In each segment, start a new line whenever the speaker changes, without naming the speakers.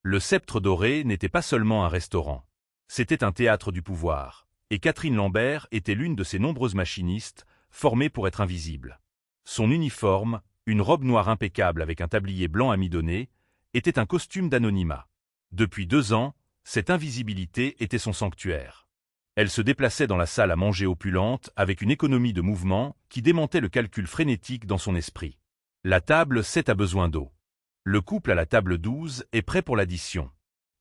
Le Sceptre doré n'était pas seulement un restaurant. C'était un théâtre du pouvoir, et Catherine Lambert était l'une de ces nombreuses machinistes, formées pour être invisibles. Son uniforme, une robe noire impeccable avec un tablier blanc amidonné, était un costume d'anonymat. Depuis 2 ans, cette invisibilité était son sanctuaire. Elle se déplaçait dans la salle à manger opulente avec une économie de mouvement qui démentait le calcul frénétique dans son esprit. La table 7 a besoin d'eau. Le couple à la table 12 est prêt pour l'addition.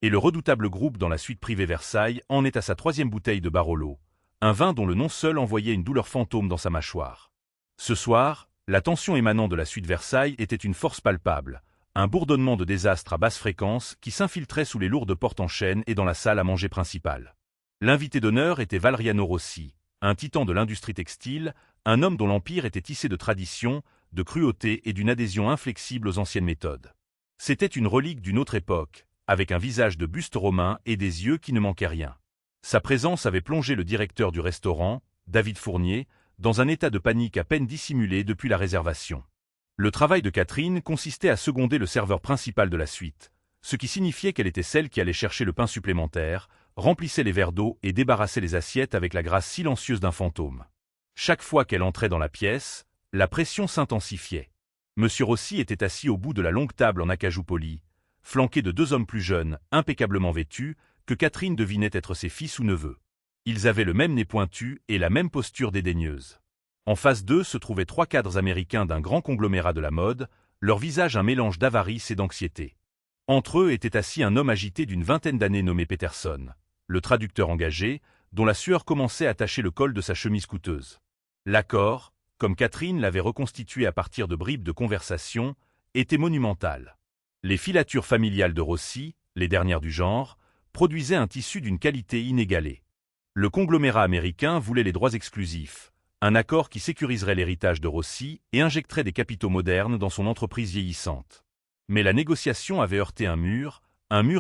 Et le redoutable groupe dans la suite privée Versailles en est à sa 3e bouteille de Barolo, un vin dont le nom seul envoyait une douleur fantôme dans sa mâchoire. Ce soir, la tension émanant de la suite Versailles était une force palpable, un bourdonnement de désastre à basse fréquence qui s'infiltrait sous les lourdes portes en chêne et dans la salle à manger principale. L'invité d'honneur était Valeriano Rossi, un titan de l'industrie textile, un homme dont l'empire était tissé de tradition, de cruauté et d'une adhésion inflexible aux anciennes méthodes. C'était une relique d'une autre époque, avec un visage de buste romain et des yeux qui ne manquaient rien. Sa présence avait plongé le directeur du restaurant, David Fournier, dans un état de panique à peine dissimulé depuis la réservation. Le travail de Catherine consistait à seconder le serveur principal de la suite, ce qui signifiait qu'elle était celle qui allait chercher le pain supplémentaire, remplissait les verres d'eau et débarrassait les assiettes avec la grâce silencieuse d'un fantôme. Chaque fois qu'elle entrait dans la pièce, la pression s'intensifiait. Monsieur Rossi était assis au bout de la longue table en acajou poli, flanqué de 2 hommes plus jeunes, impeccablement vêtus, que Catherine devinait être ses fils ou neveux. Ils avaient le même nez pointu et la même posture dédaigneuse. En face d'eux se trouvaient 3 cadres américains d'un grand conglomérat de la mode, leur visage un mélange d'avarice et d'anxiété. Entre eux était assis un homme agité d'une 20aine d'années nommé Peterson, le traducteur engagé, dont la sueur commençait à tacher le col de sa chemise coûteuse. L'accord, comme Catherine l'avait reconstitué à partir de bribes de conversation, était monumental. Les filatures familiales de Rossi, les dernières du genre, produisaient un tissu d'une qualité inégalée. Le conglomérat américain voulait les droits exclusifs, un accord qui sécuriserait l'héritage de Rossi et injecterait des capitaux modernes dans son entreprise vieillissante. Mais la négociation avait heurté un mur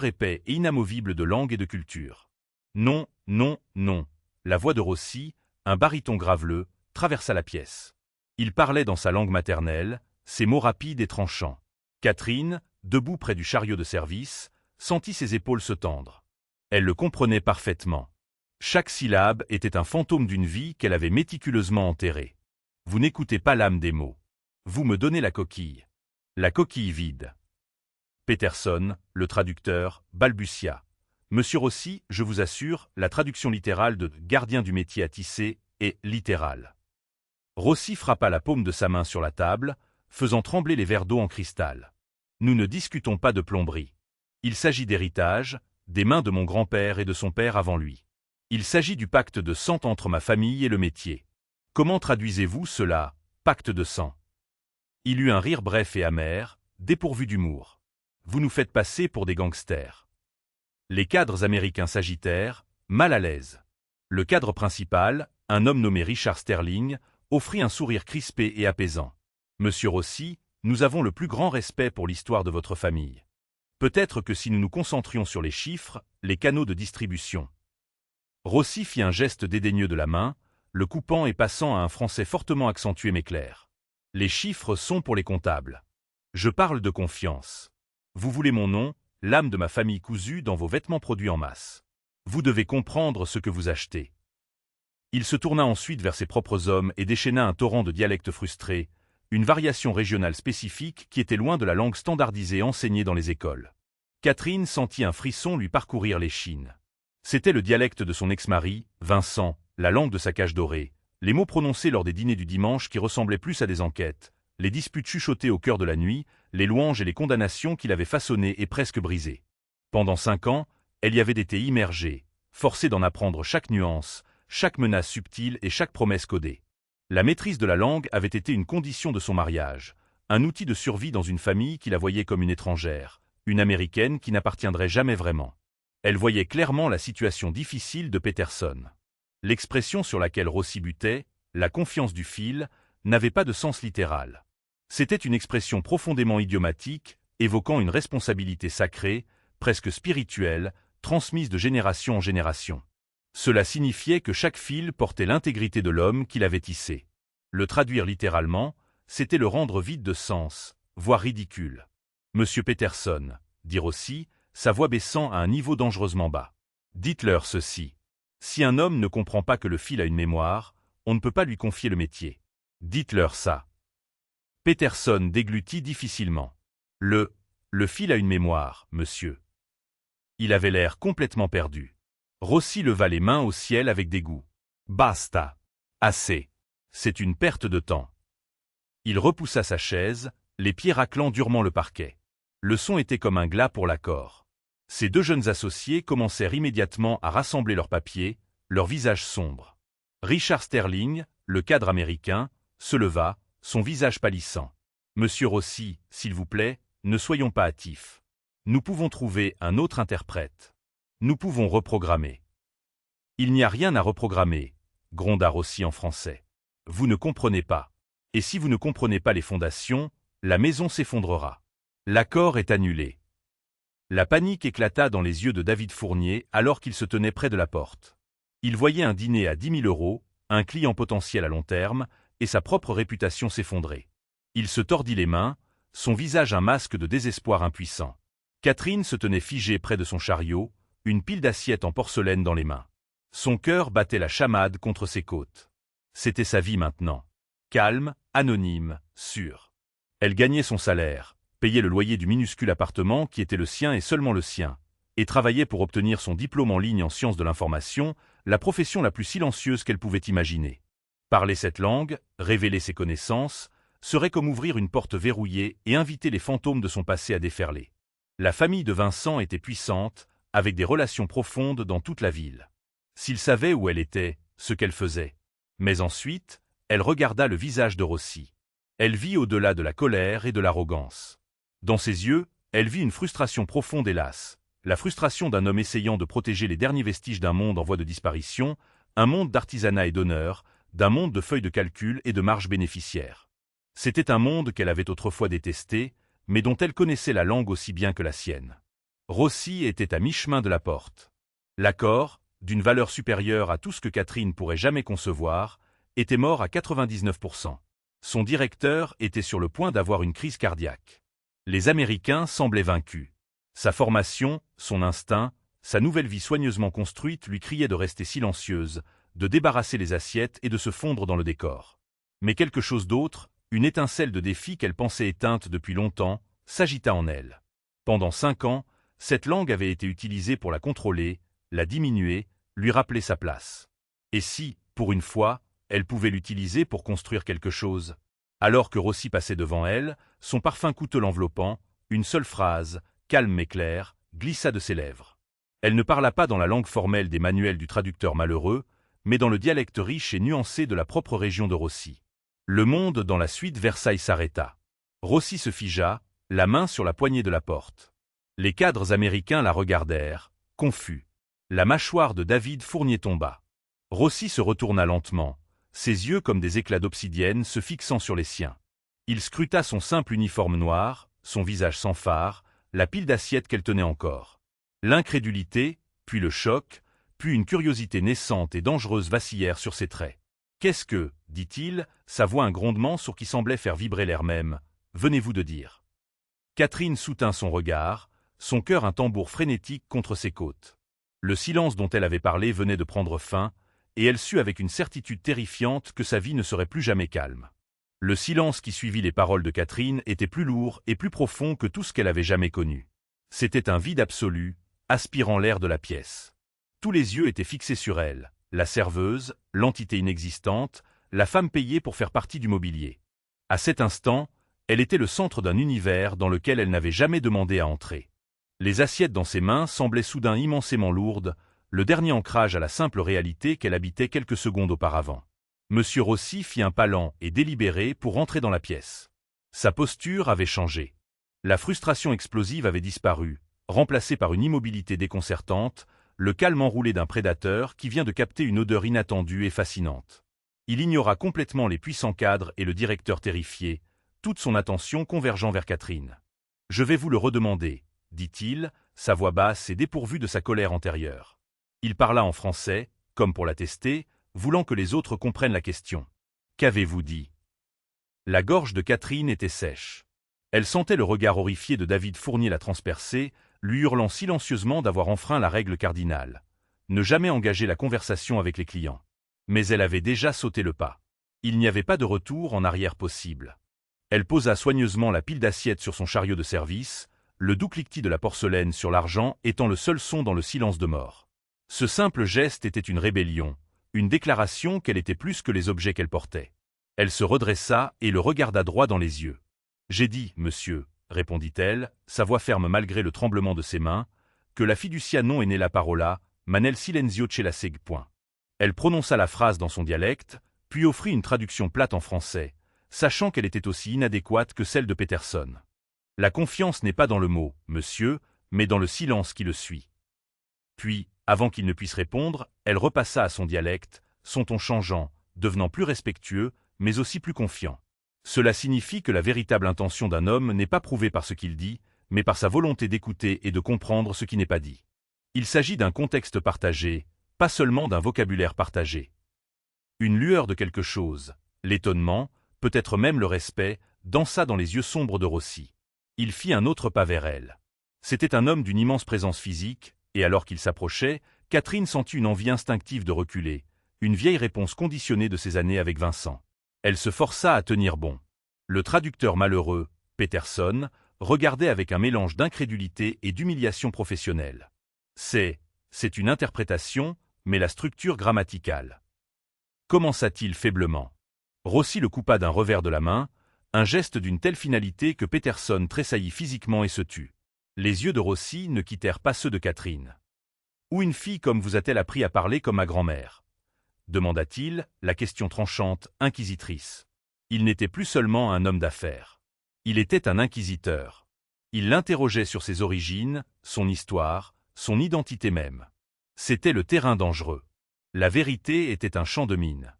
épais et inamovible de langue et de culture. Non, non, non. La voix de Rossi, un baryton graveleux, traversa la pièce. Il parlait dans sa langue maternelle, ses mots rapides et tranchants. Catherine, debout près du chariot de service, sentit ses épaules se tendre. Elle le comprenait parfaitement. Chaque syllabe était un fantôme d'une vie qu'elle avait méticuleusement enterrée. Vous n'écoutez pas l'âme des mots. Vous me donnez la coquille. La coquille vide. Peterson, le traducteur, balbutia. Monsieur Rossi, je vous assure, la traduction littérale de « gardien du métier à tisser » est littérale. Rossi frappa la paume de sa main sur la table, faisant trembler les verres d'eau en cristal. Nous ne discutons pas de plomberie. Il s'agit d'héritage, des mains de mon grand-père et de son père avant lui. Il s'agit du pacte de sang entre ma famille et le métier. Comment traduisez-vous cela, pacte de sang? Il eut un rire bref et amer, dépourvu d'humour. Vous nous faites passer pour des gangsters. Les cadres américains s'agitèrent, mal à l'aise. Le cadre principal, un homme nommé Richard Sterling, offrit un sourire crispé et apaisant. Monsieur Rossi, nous avons le plus grand respect pour l'histoire de votre famille. Peut-être que si nous nous concentrions sur les chiffres, les canaux de distribution. Rossi fit un geste dédaigneux de la main, le coupant et passant à un français fortement accentué mais clair. Les chiffres sont pour les comptables. Je parle de confiance. Vous voulez mon nom, l'âme de ma famille cousue dans vos vêtements produits en masse. Vous devez comprendre ce que vous achetez. Il se tourna ensuite vers ses propres hommes et déchaîna un torrent de dialectes frustrés, une variation régionale spécifique qui était loin de la langue standardisée enseignée dans les écoles. Catherine sentit un frisson lui parcourir l'échine. C'était le dialecte de son ex-mari, Vincent, la langue de sa cage dorée, les mots prononcés lors des dîners du dimanche qui ressemblaient plus à des enquêtes, les disputes chuchotées au cœur de la nuit, les louanges et les condamnations qu'il avait façonnées et presque brisées. Pendant 5 ans, elle y avait été immergée, forcée d'en apprendre chaque nuance, chaque menace subtile et chaque promesse codée. La maîtrise de la langue avait été une condition de son mariage, un outil de survie dans une famille qui la voyait comme une étrangère, une américaine qui n'appartiendrait jamais vraiment. Elle voyait clairement la situation difficile de Peterson. L'expression sur laquelle Rossi butait, la confiance du fil, n'avait pas de sens littéral. C'était une expression profondément idiomatique, évoquant une responsabilité sacrée, presque spirituelle, transmise de génération en génération. Cela signifiait que chaque fil portait l'intégrité de l'homme qui l'avait tissé. Le traduire littéralement, c'était le rendre vide de sens, voire ridicule. Monsieur Peterson, dit Rossi, sa voix baissant à un niveau dangereusement bas. Dites-leur ceci. Si un homme ne comprend pas que le fil a une mémoire, on ne peut pas lui confier le métier. Dites-leur ça. Peterson déglutit difficilement. Le fil a une mémoire, monsieur. Il avait l'air complètement perdu. Rossi leva les mains au ciel avec dégoût. Basta. Assez. C'est une perte de temps. Il repoussa sa chaise, les pieds raclant durement le parquet. Le son était comme un glas pour l'accord. Ses deux jeunes associés commencèrent immédiatement à rassembler leurs papiers, leurs visages sombres. Richard Sterling, le cadre américain, se leva, son visage pâlissant. « Monsieur Rossi, s'il vous plaît, ne soyons pas hâtifs. Nous pouvons trouver un autre interprète. Nous pouvons reprogrammer. » « Il n'y a rien à reprogrammer, » gronda Rossi en français. « Vous ne comprenez pas. Et si vous ne comprenez pas les fondations, la maison s'effondrera. L'accord est annulé. » La panique éclata dans les yeux de David Fournier alors qu'il se tenait près de la porte. Il voyait un dîner à 10 000 €, un client potentiel à long terme, et sa propre réputation s'effondrer. Il se tordit les mains, son visage un masque de désespoir impuissant. Catherine se tenait figée près de son chariot, une pile d'assiettes en porcelaine dans les mains. Son cœur battait la chamade contre ses côtes. C'était sa vie maintenant. Calme, anonyme, sûre. Elle gagnait son salaire, payait le loyer du minuscule appartement qui était le sien et seulement le sien, et travaillait pour obtenir son diplôme en ligne en sciences de l'information, la profession la plus silencieuse qu'elle pouvait imaginer. Parler cette langue, révéler ses connaissances, serait comme ouvrir une porte verrouillée et inviter les fantômes de son passé à déferler. La famille de Vincent était puissante, avec des relations profondes dans toute la ville. S'il savait où elle était, ce qu'elle faisait. Mais ensuite, elle regarda le visage de Rossi. Elle vit au-delà de la colère et de l'arrogance. Dans ses yeux, elle vit une frustration profonde et lasse, la frustration d'un homme essayant de protéger les derniers vestiges d'un monde en voie de disparition, un monde d'artisanat et d'honneur, d'un monde de feuilles de calcul et de marges bénéficiaires. C'était un monde qu'elle avait autrefois détesté, mais dont elle connaissait la langue aussi bien que la sienne. Rossi était à mi-chemin de la porte. L'accord, d'une valeur supérieure à tout ce que Catherine pourrait jamais concevoir, était mort à 99%. Son directeur était sur le point d'avoir une crise cardiaque. Les Américains semblaient vaincus. Sa formation, son instinct, sa nouvelle vie soigneusement construite lui criaient de rester silencieuse, de débarrasser les assiettes et de se fondre dans le décor. Mais quelque chose d'autre, une étincelle de défi qu'elle pensait éteinte depuis longtemps, s'agita en elle. Pendant 5 ans, cette langue avait été utilisée pour la contrôler, la diminuer, lui rappeler sa place. Et si, pour une fois, elle pouvait l'utiliser pour construire quelque chose? Alors que Rossi passait devant elle, son parfum coûteux l'enveloppant, une seule phrase, calme mais claire, glissa de ses lèvres. Elle ne parla pas dans la langue formelle des manuels du traducteur malheureux, mais dans le dialecte riche et nuancé de la propre région de Rossi. Le monde dans la suite Versailles s'arrêta. Rossi se figea, la main sur la poignée de la porte. Les cadres américains la regardèrent, confus. La mâchoire de David Fournier tomba. Rossi se retourna lentement, ses yeux comme des éclats d'obsidienne se fixant sur les siens. Il scruta son simple uniforme noir, son visage sans fard, la pile d'assiettes qu'elle tenait encore. L'incrédulité, puis le choc, puis une curiosité naissante et dangereuse vacillèrent sur ses traits. « Qu'est-ce que, dit-il, sa voix un grondement sourd qui semblait faire vibrer l'air même, venez-vous de dire ?» Catherine soutint son regard, son cœur un tambour frénétique contre ses côtes. Le silence dont elle avait parlé venait de prendre fin, et elle sut avec une certitude terrifiante que sa vie ne serait plus jamais calme. Le silence qui suivit les paroles de Catherine était plus lourd et plus profond que tout ce qu'elle avait jamais connu. C'était un vide absolu, aspirant l'air de la pièce. Tous les yeux étaient fixés sur elle, la serveuse, l'entité inexistante, la femme payée pour faire partie du mobilier. À cet instant, elle était le centre d'un univers dans lequel elle n'avait jamais demandé à entrer. Les assiettes dans ses mains semblaient soudain immensément lourdes, le dernier ancrage à la simple réalité qu'elle habitait quelques secondes auparavant. Monsieur Rossi fit un pas lent et délibéré pour rentrer dans la pièce. Sa posture avait changé. La frustration explosive avait disparu, remplacée par une immobilité déconcertante, le calme enroulé d'un prédateur qui vient de capter une odeur inattendue et fascinante. Il ignora complètement les puissants cadres et le directeur terrifié, toute son attention convergeant vers Catherine. « Je vais vous le redemander, » dit-il, sa voix basse et dépourvue de sa colère antérieure. Il parla en français, comme pour la tester, voulant que les autres comprennent la question. « Qu'avez-vous dit » La gorge de Catherine était sèche. Elle sentait le regard horrifié de David Fournier la transpercer, lui hurlant silencieusement d'avoir enfreint la règle cardinale. Ne jamais engager la conversation avec les clients. Mais elle avait déjà sauté le pas. Il n'y avait pas de retour en arrière possible. Elle posa soigneusement la pile d'assiettes sur son chariot de service, le doux cliquetis de la porcelaine sur l'argent étant le seul son dans le silence de mort. Ce simple geste était une rébellion, une déclaration qu'elle était plus que les objets qu'elle portait. Elle se redressa et le regarda droit dans les yeux. « J'ai dit, monsieur, » répondit-elle, sa voix ferme malgré le tremblement de ses mains, « que la fiducia non est née la parola, ma nel silenzio ce la seg. » Elle prononça la phrase dans son dialecte, puis offrit une traduction plate en français, sachant qu'elle était aussi inadéquate que celle de Peterson. La confiance n'est pas dans le mot, monsieur, mais dans le silence qui le suit. Puis, avant qu'il ne puisse répondre, elle repassa à son dialecte, son ton changeant, devenant plus respectueux, mais aussi plus confiant. Cela signifie que la véritable intention d'un homme n'est pas prouvée par ce qu'il dit, mais par sa volonté d'écouter et de comprendre ce qui n'est pas dit. Il s'agit d'un contexte partagé, pas seulement d'un vocabulaire partagé. Une lueur de quelque chose, l'étonnement, peut-être même le respect, dansa dans les yeux sombres de Rossi. Il fit un autre pas vers elle. C'était un homme d'une immense présence physique, et alors qu'il s'approchait, Catherine sentit une envie instinctive de reculer, une vieille réponse conditionnée de ses années avec Vincent. Elle se força à tenir bon. Le traducteur malheureux, Peterson, regardait avec un mélange d'incrédulité et d'humiliation professionnelle. C'est une interprétation, mais la structure grammaticale. Commença-t-il faiblement. Rossi le coupa d'un revers de la main, un geste d'une telle finalité que Peterson tressaillit physiquement et se tut. Les yeux de Rossi ne quittèrent pas ceux de Catherine. « Où une fille comme vous a-t-elle appris à parler comme ma grand-mère » demanda-t-il, la question tranchante, inquisitrice. Il n'était plus seulement un homme d'affaires. Il était un inquisiteur. Il l'interrogeait sur ses origines, son histoire, son identité même. C'était le terrain dangereux. La vérité était un champ de mine.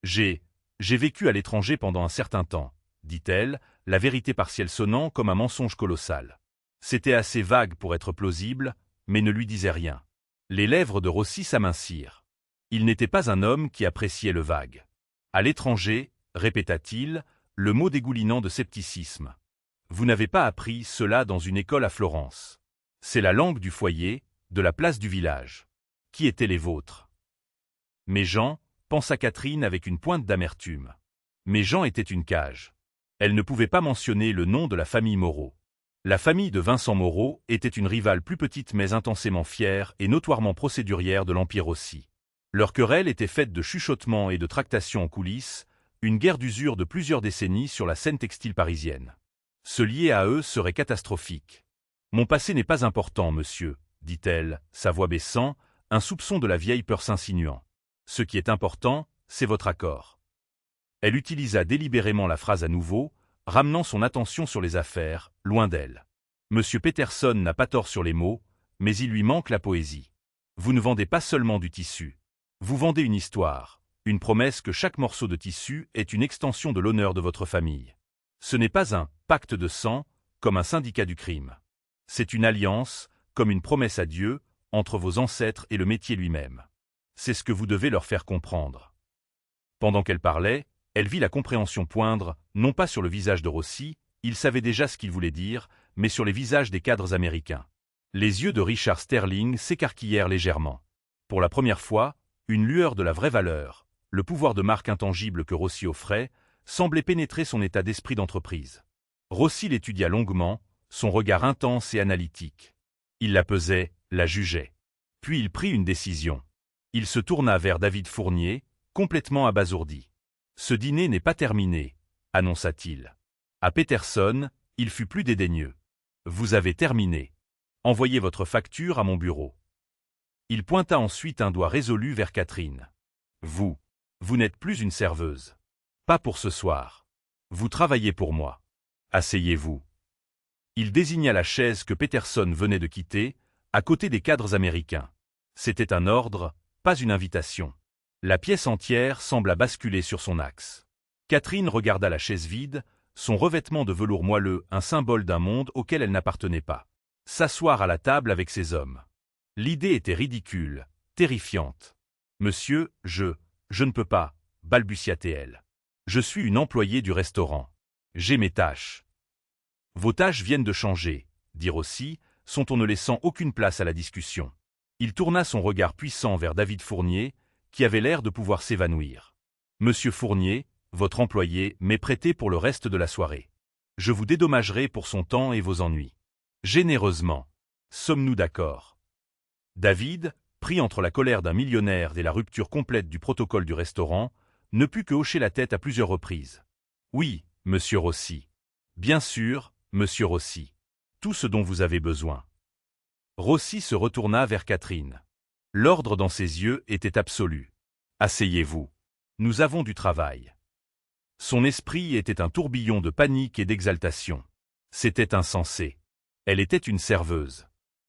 J'ai vécu à l'étranger pendant un certain temps, dit-elle, la vérité partielle sonnant comme un mensonge colossal. C'était assez vague pour être plausible, mais ne lui disait rien. Les lèvres de Rossi s'amincirent. Il n'était pas un homme qui appréciait le vague. À l'étranger, répéta-t-il, le mot dégoulinant de scepticisme. Vous n'avez pas appris cela dans une école à Florence. C'est la langue du foyer, de la place du village. Qui étaient les vôtres? Mais Jean, pensa Catherine avec une pointe d'amertume. Mais Jean était une cage. Elle ne pouvait pas mentionner le nom de la famille Moreau. La famille de Vincent Moreau était une rivale plus petite mais intensément fière et notoirement procédurière de l'Empire aussi. Leur querelle était faite de chuchotements et de tractations en coulisses, une guerre d'usure de plusieurs décennies sur la scène textile parisienne. Se lier à eux serait catastrophique. « Mon passé n'est pas important, monsieur, » dit-elle, sa voix baissant, un soupçon de la vieille peur s'insinuant. « Ce qui est important, c'est votre accord. » Elle utilisa délibérément la phrase à nouveau, ramenant son attention sur les affaires, loin d'elle. Monsieur Peterson n'a pas tort sur les mots, mais il lui manque la poésie. Vous ne vendez pas seulement du tissu. Vous vendez une histoire, une promesse que chaque morceau de tissu est une extension de l'honneur de votre famille. Ce n'est pas un pacte de sang, comme un syndicat du crime. C'est une alliance, comme une promesse à Dieu, entre vos ancêtres et le métier lui-même. C'est ce que vous devez leur faire comprendre. Pendant qu'elle parlait, elle vit la compréhension poindre, non pas sur le visage de Rossi, il savait déjà ce qu'il voulait dire, mais sur les visages des cadres américains. Les yeux de Richard Sterling s'écarquillèrent légèrement. Pour la première fois, une lueur de la vraie valeur, le pouvoir de marque intangible que Rossi offrait, semblait pénétrer son état d'esprit d'entreprise. Rossi l'étudia longuement, son regard intense et analytique. Il la pesait, la jugeait. Puis il prit une décision. Il se tourna vers David Fournier, complètement abasourdi. « Ce dîner n'est pas terminé, » annonça-t-il. À Peterson, il fut plus dédaigneux. « Vous avez terminé. Envoyez votre facture à mon bureau. » Il pointa ensuite un doigt résolu vers Catherine. « Vous n'êtes plus une serveuse. Pas pour ce soir. Vous travaillez pour moi. Asseyez-vous. » Il désigna la chaise que Peterson venait de quitter, à côté des cadres américains. C'était un ordre, pas une invitation. La pièce entière sembla basculer sur son axe. Catherine regarda la chaise vide, son revêtement de velours moelleux un symbole d'un monde auquel elle n'appartenait pas. S'asseoir à la table avec ces hommes. L'idée était ridicule, terrifiante. « Monsieur, je ne peux pas, » balbutia-t-elle. « Je suis une employée du restaurant. J'ai mes tâches. » « Vos tâches viennent de changer, » dit Rossi, son ton ne laissant aucune place à la discussion. Il tourna son regard puissant vers David Fournier, qui avait l'air de pouvoir s'évanouir. « Monsieur Fournier, votre employé, m'est prêté pour le reste de la soirée. Je vous dédommagerai pour son temps et vos ennuis. Généreusement. Sommes-nous d'accord ?» David, pris entre la colère d'un millionnaire et la rupture complète du protocole du restaurant, ne put que hocher la tête à plusieurs reprises. « Oui, monsieur Rossi. Bien sûr, monsieur Rossi. Tout ce dont vous avez besoin. » Rossi se retourna vers Catherine. L'ordre dans ses yeux était absolu. « Asseyez-vous. Nous avons du travail. » Son esprit était un tourbillon de panique et d'exaltation. C'était insensé. Elle était une serveuse.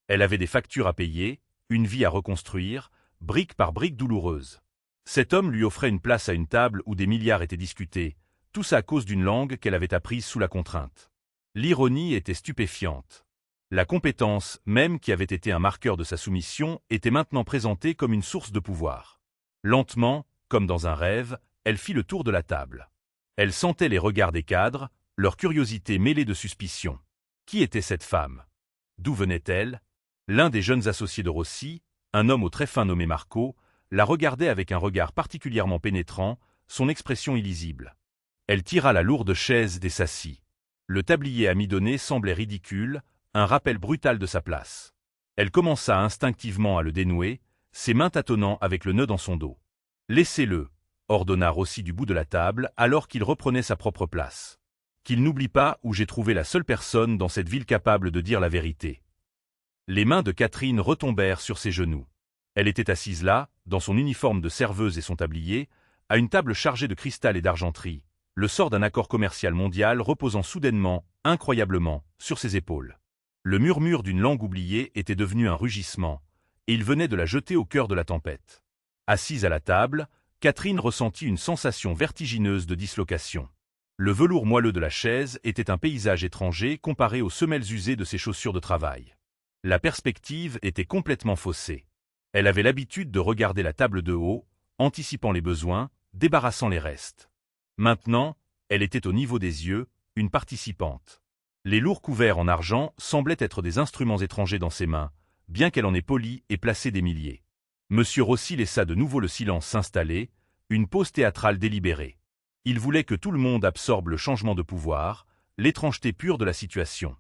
Elle avait des factures à payer, une vie à reconstruire, brique par brique douloureuse. Cet homme lui offrait une place à une table où des milliards étaient discutés, tout ça à cause d'une langue qu'elle avait apprise sous la contrainte. L'ironie était stupéfiante. La compétence, même qui avait été un marqueur de sa soumission, était maintenant présentée comme une source de pouvoir. Lentement, comme dans un rêve, elle fit le tour de la table. Elle sentait les regards des cadres, leur curiosité mêlée de suspicion. Qui était cette femme? D'où venait-elle? L'un des jeunes associés de Rossi, un homme au très fin nommé Marco, la regardait avec un regard particulièrement pénétrant, son expression illisible. Elle tira la lourde chaise et s'assit. Le tablier amidonné semblait ridicule, un rappel brutal de sa place. Elle commença instinctivement à le dénouer, ses mains tâtonnant avec le nœud dans son dos. « Laissez-le » ordonna Rossi du bout de la table alors qu'il reprenait sa propre place. « Qu'il n'oublie pas où j'ai trouvé la seule personne dans cette ville capable de dire la vérité. » Les mains de Catherine retombèrent sur ses genoux. Elle était assise là, dans son uniforme de serveuse et son tablier, à une table chargée de cristal et d'argenterie, le sort d'un accord commercial mondial reposant soudainement, incroyablement, sur ses épaules. Le murmure d'une langue oubliée était devenu un rugissement, et il venait de la jeter au cœur de la tempête. Assise à la table, Catherine ressentit une sensation vertigineuse de dislocation. Le velours moelleux de la chaise était un paysage étranger comparé aux semelles usées de ses chaussures de travail. La perspective était complètement faussée. Elle avait l'habitude de regarder la table de haut, anticipant les besoins, débarrassant les restes. Maintenant, elle était au niveau des yeux, une participante. Les lourds couverts en argent semblaient être des instruments étrangers dans ses mains, bien qu'elle en ait poli et placé des milliers. Monsieur Rossi laissa de nouveau le silence s'installer, une pause théâtrale délibérée. Il voulait que tout le monde absorbe le changement de pouvoir, l'étrangeté pure de la situation.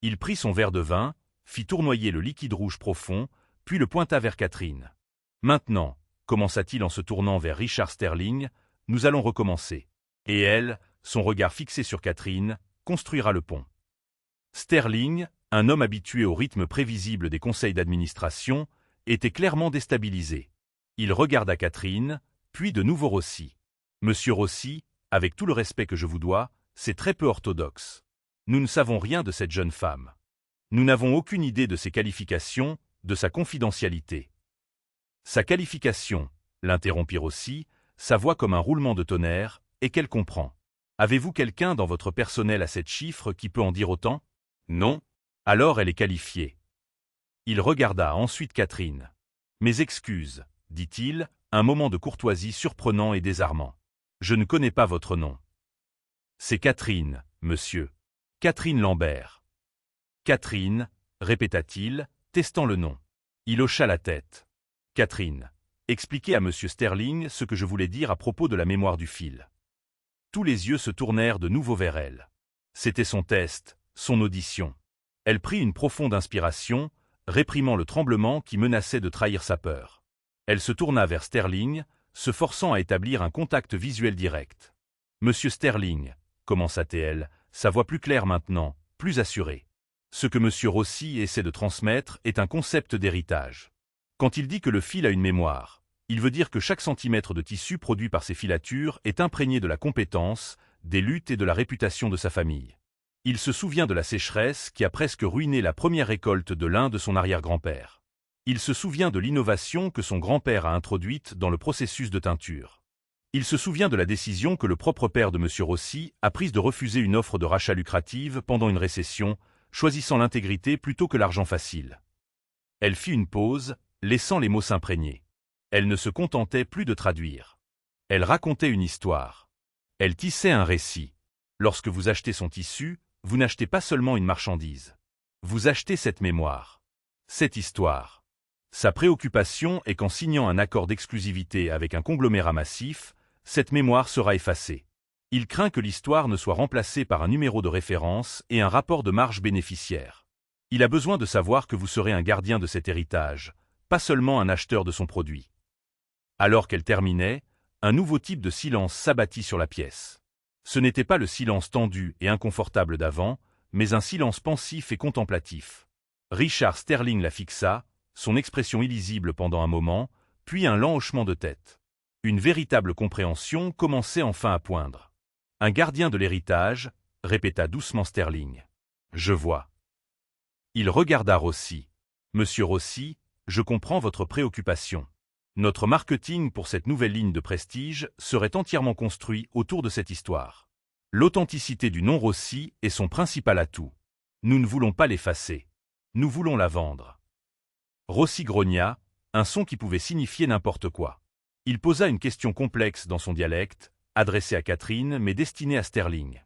Il prit son verre de vin, fit tournoyer le liquide rouge profond, puis le pointa vers Catherine. « Maintenant, commença-t-il en se tournant vers Richard Sterling, nous allons recommencer. Et elle, son regard fixé sur Catherine, construira le pont. » Sterling, un homme habitué au rythme prévisible des conseils d'administration, était clairement déstabilisé. Il regarda Catherine, puis de nouveau Rossi. « Monsieur Rossi, avec tout le respect que je vous dois, c'est très peu orthodoxe. Nous ne savons rien de cette jeune femme. Nous n'avons aucune idée de ses qualifications, de sa confidentialité. » « Sa qualification, » l'interrompit Rossi, sa voix comme un roulement de tonnerre, et qu'elle comprend. « Avez-vous quelqu'un dans votre personnel à 7 chiffres qui peut en dire autant? » « Non. Alors elle est qualifiée. » Il regarda ensuite Catherine. « Mes excuses, dit-il, un moment de courtoisie surprenant et désarmant. Je ne connais pas votre nom. »« C'est Catherine, monsieur. Catherine Lambert. »« Catherine, répéta-t-il, testant le nom. Il hocha la tête. « Catherine, expliquez à monsieur Sterling ce que je voulais dire à propos de la mémoire du fil. » Tous les yeux se tournèrent de nouveau vers elle. C'était son test, son audition. Elle prit une profonde inspiration, réprimant le tremblement qui menaçait de trahir sa peur. Elle se tourna vers Sterling, se forçant à établir un contact visuel direct. « Monsieur Sterling, » commença-t-elle, sa voix plus claire maintenant, plus assurée. « Ce que monsieur Rossi essaie de transmettre est un concept d'héritage. Quand il dit que le fil a une mémoire, il veut dire que chaque centimètre de tissu produit par ses filatures est imprégné de la compétence, des luttes et de la réputation de sa famille. Il se souvient de la sécheresse qui a presque ruiné la première récolte de lin de son arrière-grand-père. Il se souvient de l'innovation que son grand-père a introduite dans le processus de teinture. Il se souvient de la décision que le propre père de M. Rossi a prise de refuser une offre de rachat lucrative pendant une récession, choisissant l'intégrité plutôt que l'argent facile. » Elle fit une pause, laissant les mots s'imprégner. Elle ne se contentait plus de traduire. Elle racontait une histoire. Elle tissait un récit. Lorsque vous achetez son tissu, vous n'achetez pas seulement une marchandise. Vous achetez cette mémoire. Cette histoire. Sa préoccupation est qu'en signant un accord d'exclusivité avec un conglomérat massif, cette mémoire sera effacée. Il craint que l'histoire ne soit remplacée par un numéro de référence et un rapport de marge bénéficiaire. Il a besoin de savoir que vous serez un gardien de cet héritage, pas seulement un acheteur de son produit. Alors qu'elle terminait, un nouveau type de silence s'abattit sur la pièce. Ce n'était pas le silence tendu et inconfortable d'avant, mais un silence pensif et contemplatif. Richard Sterling la fixa, son expression illisible pendant un moment, puis un lent hochement de tête. Une véritable compréhension commençait enfin à poindre. « Un gardien de l'héritage », répéta doucement Sterling. « Je vois. » Il regarda Rossi. « Monsieur Rossi, je comprends votre préoccupation. Notre marketing pour cette nouvelle ligne de prestige serait entièrement construit autour de cette histoire. L'authenticité du nom Rossi est son principal atout. Nous ne voulons pas l'effacer. Nous voulons la vendre. » Rossi grogna, un son qui pouvait signifier n'importe quoi. Il posa une question complexe dans son dialecte, adressée à Catherine mais destinée à Sterling.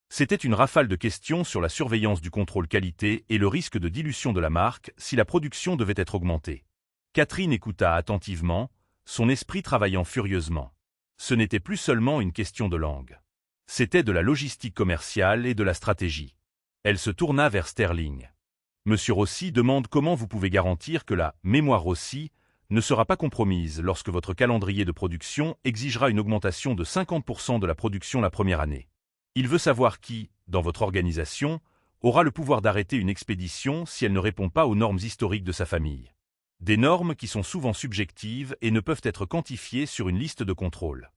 C'était une rafale de questions sur la surveillance du contrôle qualité et le risque de dilution de la marque si la production devait être augmentée. Catherine écouta attentivement, son esprit travaillant furieusement. Ce n'était plus seulement une question de langue. C'était de la logistique commerciale et de la stratégie. Elle se tourna vers Sterling. « Monsieur Rossi demande comment vous pouvez garantir que la « mémoire Rossi » ne sera pas compromise lorsque votre calendrier de production exigera une augmentation de 50% de la production la première année. Il veut savoir qui, dans votre organisation, aura le pouvoir d'arrêter une expédition si elle ne répond pas aux normes historiques de sa famille. Des normes qui sont souvent subjectives et ne peuvent être quantifiées sur une liste de contrôle.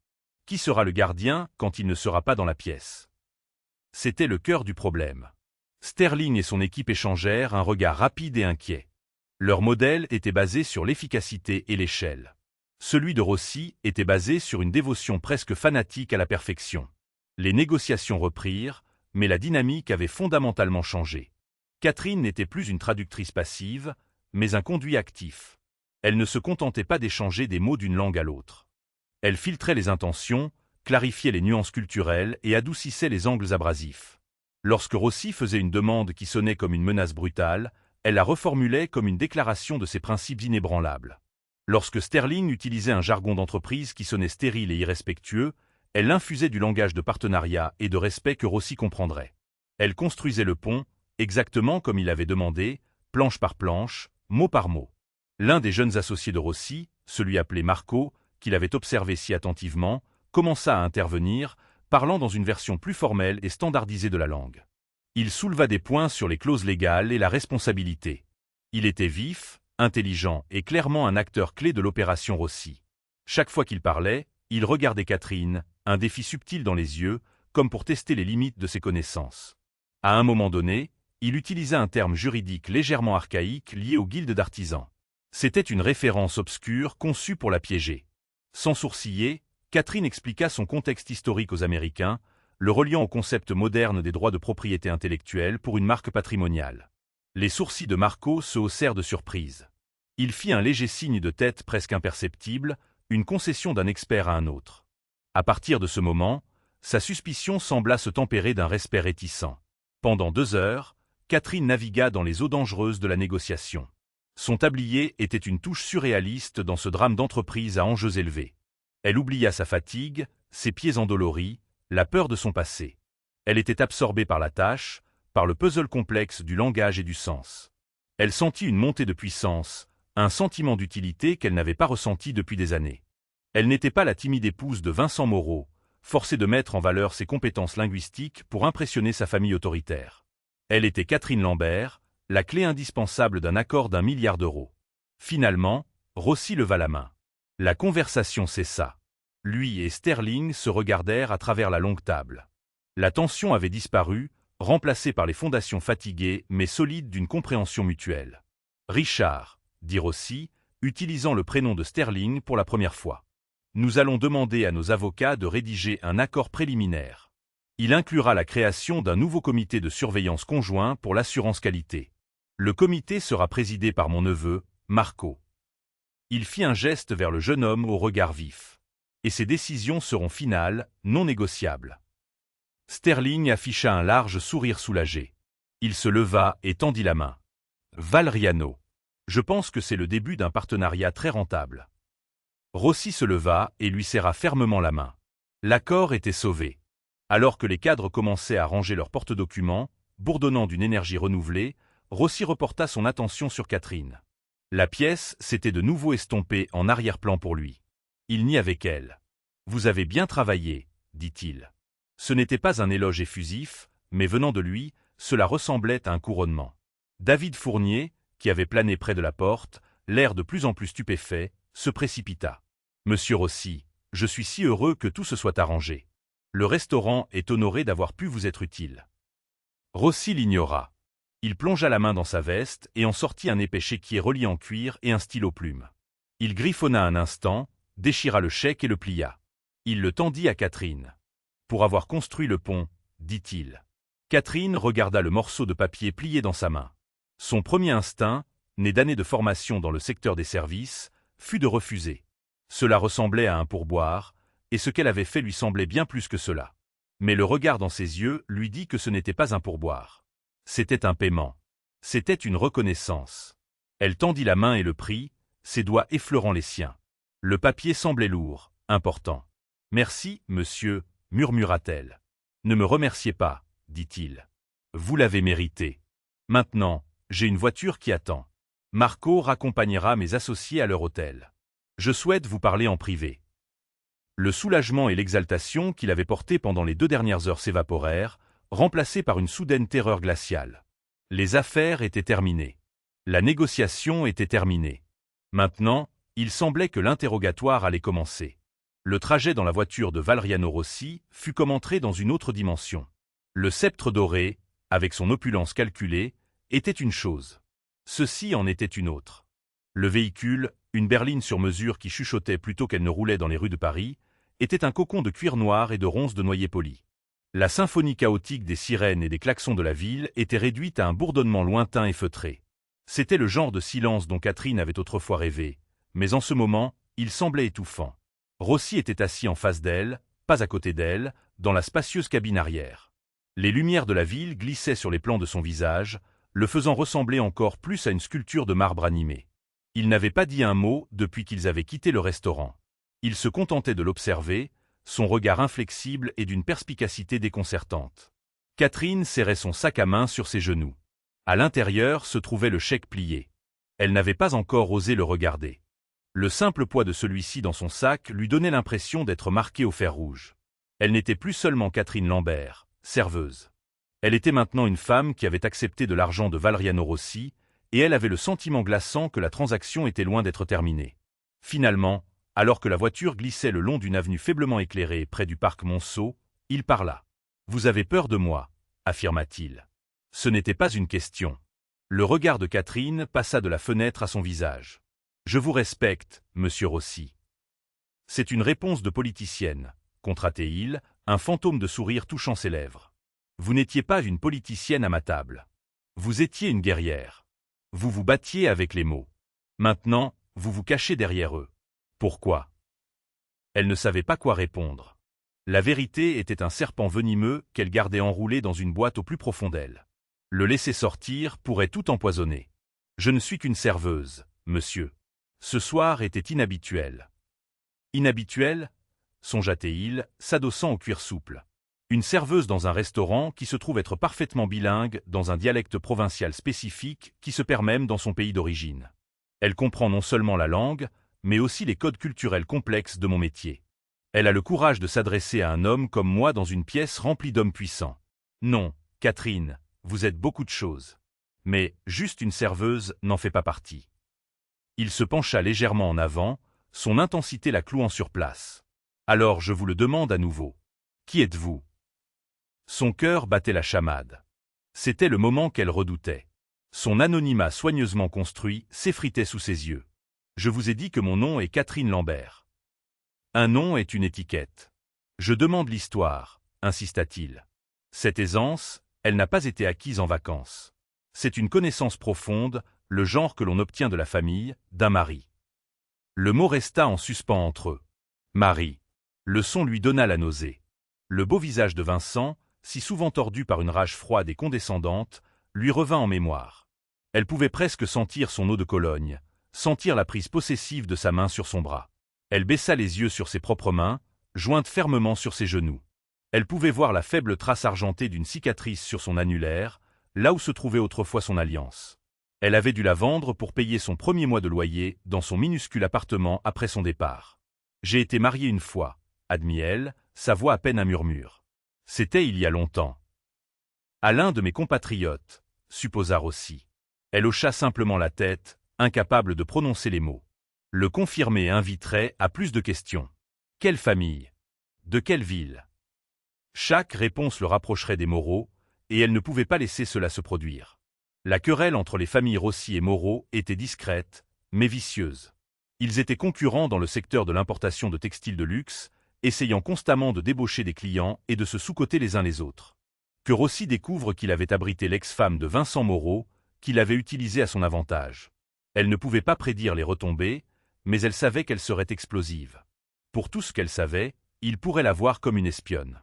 Qui sera le gardien quand il ne sera pas dans la pièce ? » C'était le cœur du problème. Sterling et son équipe échangèrent un regard rapide et inquiet. Leur modèle était basé sur l'efficacité et l'échelle. Celui de Rossi était basé sur une dévotion presque fanatique à la perfection. Les négociations reprirent, mais la dynamique avait fondamentalement changé. Catherine n'était plus une traductrice passive, mais un conduit actif. Elle ne se contentait pas d'échanger des mots d'une langue à l'autre. Elle filtrait les intentions, clarifiait les nuances culturelles et adoucissait les angles abrasifs. Lorsque Rossi faisait une demande qui sonnait comme une menace brutale, elle la reformulait comme une déclaration de ses principes inébranlables. Lorsque Sterling utilisait un jargon d'entreprise qui sonnait stérile et irrespectueux, elle infusait du langage de partenariat et de respect que Rossi comprendrait. Elle construisait le pont, exactement comme il avait demandé, planche par planche, mot par mot. L'un des jeunes associés de Rossi, celui appelé Marco, qu'il avait observé si attentivement, commença à intervenir, parlant dans une version plus formelle et standardisée de la langue. Il souleva des points sur les clauses légales et la responsabilité. Il était vif, intelligent et clairement un acteur clé de l'opération Rossi. Chaque fois qu'il parlait, il regardait Catherine, un défi subtil dans les yeux, comme pour tester les limites de ses connaissances. À un moment donné, il utilisa un terme juridique légèrement archaïque lié aux guildes d'artisans. C'était une référence obscure conçue pour la piéger. Sans sourciller, Catherine expliqua son contexte historique aux Américains, le reliant au concept moderne des droits de propriété intellectuelle pour une marque patrimoniale. Les sourcils de Marco se haussèrent de surprise. Il fit un léger signe de tête presque imperceptible, une concession d'un expert à un autre. À partir de ce moment, sa suspicion sembla se tempérer d'un respect réticent. Pendant 2 heures, Catherine navigua dans les eaux dangereuses de la négociation. Son tablier était une touche surréaliste dans ce drame d'entreprise à enjeux élevés. Elle oublia sa fatigue, ses pieds endoloris, la peur de son passé. Elle était absorbée par la tâche, par le puzzle complexe du langage et du sens. Elle sentit une montée de puissance, un sentiment d'utilité qu'elle n'avait pas ressenti depuis des années. Elle n'était pas la timide épouse de Vincent Moreau, forcée de mettre en valeur ses compétences linguistiques pour impressionner sa famille autoritaire. Elle était Catherine Lambert, la clé indispensable d'un accord d'1 milliard d'euros. Finalement, Rossi leva la main. La conversation cessa. Lui et Sterling se regardèrent à travers la longue table. La tension avait disparu, remplacée par les fondations fatiguées mais solides d'une compréhension mutuelle. « Richard », dit Rossi, utilisant le prénom de Sterling pour la première fois. « Nous allons demander à nos avocats de rédiger un accord préliminaire. Il inclura la création d'un nouveau comité de surveillance conjoint pour l'assurance qualité. Le comité sera présidé par mon neveu, Marco. » Il fit un geste vers le jeune homme au regard vif. Et ses décisions seront finales, non négociables. Sterling afficha un large sourire soulagé. Il se leva et tendit la main. Valriano. Je pense que c'est le début d'un partenariat très rentable. Rossi se leva et lui serra fermement la main. L'accord était sauvé. Alors que les cadres commençaient à ranger leurs porte-documents, bourdonnant d'une énergie renouvelée, Rossi reporta son attention sur Catherine. La pièce s'était de nouveau estompée en arrière-plan pour lui. Il niait avec elle. « Vous avez bien travaillé », dit-il. Ce n'était pas un éloge effusif, mais venant de lui, cela ressemblait à un couronnement. David Fournier, qui avait plané près de la porte, l'air de plus en plus stupéfait, se précipita. « Monsieur Rossi, je suis si heureux que tout se soit arrangé. Le restaurant est honoré d'avoir pu vous être utile. » Rossi l'ignora. Il plongea la main dans sa veste et en sortit un épais chéquier relié en cuir et un stylo plume. Il griffonna un instant, déchira le chèque et le plia. Il le tendit à Catherine. « Pour avoir construit le pont, » dit-il. Catherine regarda le morceau de papier plié dans sa main. Son premier instinct, né d'années de formation dans le secteur des services, fut de refuser. Cela ressemblait à un pourboire, et ce qu'elle avait fait lui semblait bien plus que cela. Mais le regard dans ses yeux lui dit que ce n'était pas un pourboire. C'était un paiement. C'était une reconnaissance. Elle tendit la main et le prit, ses doigts effleurant les siens. Le papier semblait lourd, important. « Merci, monsieur », murmura-t-elle. « Ne me remerciez pas, » dit-il. « Vous l'avez mérité. Maintenant, j'ai une voiture qui attend. Marco raccompagnera mes associés à leur hôtel. Je souhaite vous parler en privé. » Le soulagement et l'exaltation qu'il avait portés pendant les 2 dernières heures s'évaporèrent, remplacés par une soudaine terreur glaciale. Les affaires étaient terminées. La négociation était terminée. Maintenant, il semblait que l'interrogatoire allait commencer. Le trajet dans la voiture de Valriano Rossi fut comme entrer dans une autre dimension. Le sceptre doré, avec son opulence calculée, était une chose. Ceci en était une autre. Le véhicule, une berline sur mesure qui chuchotait plutôt qu'elle ne roulait dans les rues de Paris, était un cocon de cuir noir et de ronces de noyer poli. La symphonie chaotique des sirènes et des klaxons de la ville était réduite à un bourdonnement lointain et feutré. C'était le genre de silence dont Catherine avait autrefois rêvé, mais en ce moment, il semblait étouffant. Rossi était assis en face d'elle, pas à côté d'elle, dans la spacieuse cabine arrière. Les lumières de la ville glissaient sur les plans de son visage, le faisant ressembler encore plus à une sculpture de marbre animé. Il n'avait pas dit un mot depuis qu'ils avaient quitté le restaurant. Il se contentait de l'observer, son regard inflexible et d'une perspicacité déconcertante. Catherine serrait son sac à main sur ses genoux. À l'intérieur se trouvait le chèque plié. Elle n'avait pas encore osé le regarder. Le simple poids de celui-ci dans son sac lui donnait l'impression d'être marqué au fer rouge. Elle n'était plus seulement Catherine Lambert, serveuse. Elle était maintenant une femme qui avait accepté de l'argent de Valriano Rossi, et elle avait le sentiment glaçant que la transaction était loin d'être terminée. Finalement, alors que la voiture glissait le long d'une avenue faiblement éclairée près du parc Monceau, il parla. « Vous avez peur de moi » affirma-t-il. Ce n'était pas une question. Le regard de Catherine passa de la fenêtre à son visage. « Je vous respecte, monsieur Rossi. » C'est une réponse de politicienne, contrat-il, un fantôme de sourire touchant ses lèvres. Vous n'étiez pas une politicienne à ma table. Vous étiez une guerrière. Vous vous battiez avec les mots. Maintenant, vous vous cachez derrière eux. Pourquoi? Elle ne savait pas quoi répondre. La vérité était un serpent venimeux qu'elle gardait enroulé dans une boîte au plus profond d'elle. Le laisser sortir pourrait tout empoisonner. Je ne suis qu'une serveuse, monsieur. Ce soir était inhabituel. Inhabituel? Songea-t-il, s'adossant au cuir souple. Une serveuse dans un restaurant qui se trouve être parfaitement bilingue dans un dialecte provincial spécifique qui se perd même dans son pays d'origine. Elle comprend non seulement la langue, mais aussi les codes culturels complexes de mon métier. Elle a le courage de s'adresser à un homme comme moi dans une pièce remplie d'hommes puissants. Non, Catherine, vous êtes beaucoup de choses. Mais juste une serveuse n'en fait pas partie. Il se pencha légèrement en avant, son intensité la clouant sur place. Alors je vous le demande à nouveau. Qui êtes-vous? Son cœur battait la chamade. C'était le moment qu'elle redoutait. Son anonymat soigneusement construit s'effritait sous ses yeux. Je vous ai dit que mon nom est Catherine Lambert. Un nom est une étiquette. Je demande l'histoire, insista-t-il. Cette aisance, elle n'a pas été acquise en vacances. C'est une connaissance profonde, le genre que l'on obtient de la famille, d'un mari. Le mot resta en suspens entre eux. Mari. Le son lui donna la nausée. Le beau visage de Vincent, si souvent tordu par une rage froide et condescendante, lui revint en mémoire. Elle pouvait presque sentir son eau de Cologne, sentir la prise possessive de sa main sur son bras. Elle baissa les yeux sur ses propres mains, jointes fermement sur ses genoux. Elle pouvait voir la faible trace argentée d'une cicatrice sur son annulaire, là où se trouvait autrefois son alliance. Elle avait dû la vendre pour payer son premier mois de loyer dans son minuscule appartement après son départ. « J'ai été mariée une fois », admit-elle, sa voix à peine un murmure. « C'était il y a longtemps. » « À l'un de mes compatriotes », supposa Rossi. Elle hocha simplement la tête, incapable de prononcer les mots. Le confirmer inviterait à plus de questions. Quelle famille? De quelle ville? Chaque réponse le rapprocherait des Moreau, et elle ne pouvait pas laisser cela se produire. La querelle entre les familles Rossi et Moreau était discrète, mais vicieuse. Ils étaient concurrents dans le secteur de l'importation de textiles de luxe, essayant constamment de débaucher des clients et de se sous-coter les uns les autres. Que Rossi découvre qu'il avait abrité l'ex-femme de Vincent Moreau, qu'il avait utilisée à son avantage. Elle ne pouvait pas prédire les retombées, mais elle savait qu'elle serait explosive. Pour tout ce qu'elle savait, il pourrait la voir comme une espionne.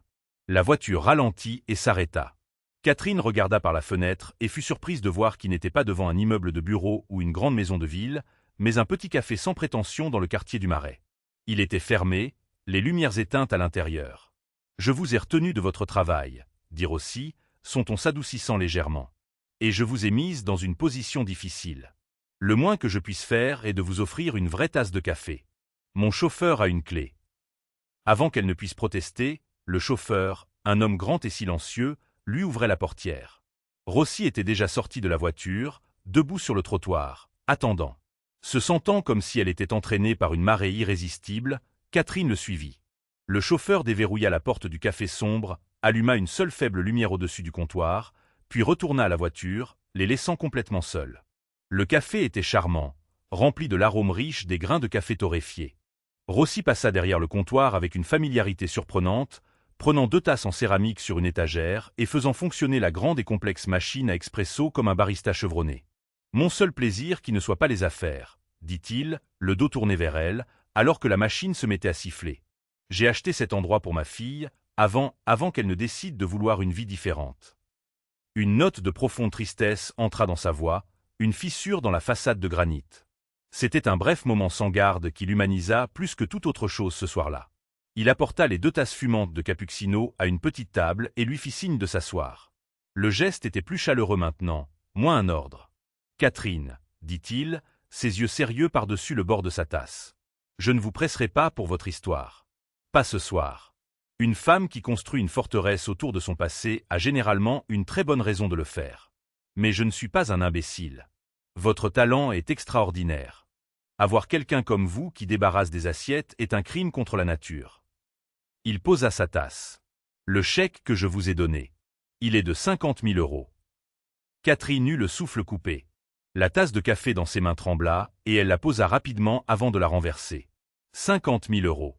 La voiture ralentit et s'arrêta. Catherine regarda par la fenêtre et fut surprise de voir qu'il n'était pas devant un immeuble de bureau ou une grande maison de ville, mais un petit café sans prétention dans le quartier du Marais. Il était fermé, les lumières éteintes à l'intérieur. « Je vous ai retenu de votre travail », dit Rossi, son ton s'adoucissant légèrement. « Et je vous ai mise dans une position difficile. Le moins que je puisse faire est de vous offrir une vraie tasse de café. Mon chauffeur a une clé. » Avant qu'elle ne puisse protester, le chauffeur, un homme grand et silencieux, lui ouvrait la portière. Rossi était déjà sorti de la voiture, debout sur le trottoir, attendant. Se sentant comme si elle était entraînée par une marée irrésistible, Catherine le suivit. Le chauffeur déverrouilla la porte du café sombre, alluma une seule faible lumière au-dessus du comptoir, puis retourna à la voiture, les laissant complètement seuls. Le café était charmant, rempli de l'arôme riche des grains de café torréfiés. Rossi passa derrière le comptoir avec une familiarité surprenante, prenant 2 tasses en céramique sur une étagère et faisant fonctionner la grande et complexe machine à expresso comme un barista chevronné. « Mon seul plaisir qui ne soit pas les affaires, » dit-il, le dos tourné vers elle, alors que la machine se mettait à siffler. « J'ai acheté cet endroit pour ma fille, avant qu'elle ne décide de vouloir une vie différente. » Une note de profonde tristesse entra dans sa voix, une fissure dans la façade de granit. C'était un bref moment sans garde qui l'humanisa plus que toute autre chose ce soir-là. Il apporta les 2 tasses fumantes de cappuccino à une petite table et lui fit signe de s'asseoir. Le geste était plus chaleureux maintenant, moins un ordre. « Catherine, » dit-il, ses yeux sérieux par-dessus le bord de sa tasse. « Je ne vous presserai pas pour votre histoire. Pas ce soir. Une femme qui construit une forteresse autour de son passé a généralement une très bonne raison de le faire. Mais je ne suis pas un imbécile. Votre talent est extraordinaire. Avoir quelqu'un comme vous qui débarrasse des assiettes est un crime contre la nature. » Il posa sa tasse. « Le chèque que je vous ai donné. Il est de 50 000 €. Catherine eut le souffle coupé. La tasse de café dans ses mains trembla, et elle la posa rapidement avant de la renverser. 50 000 €.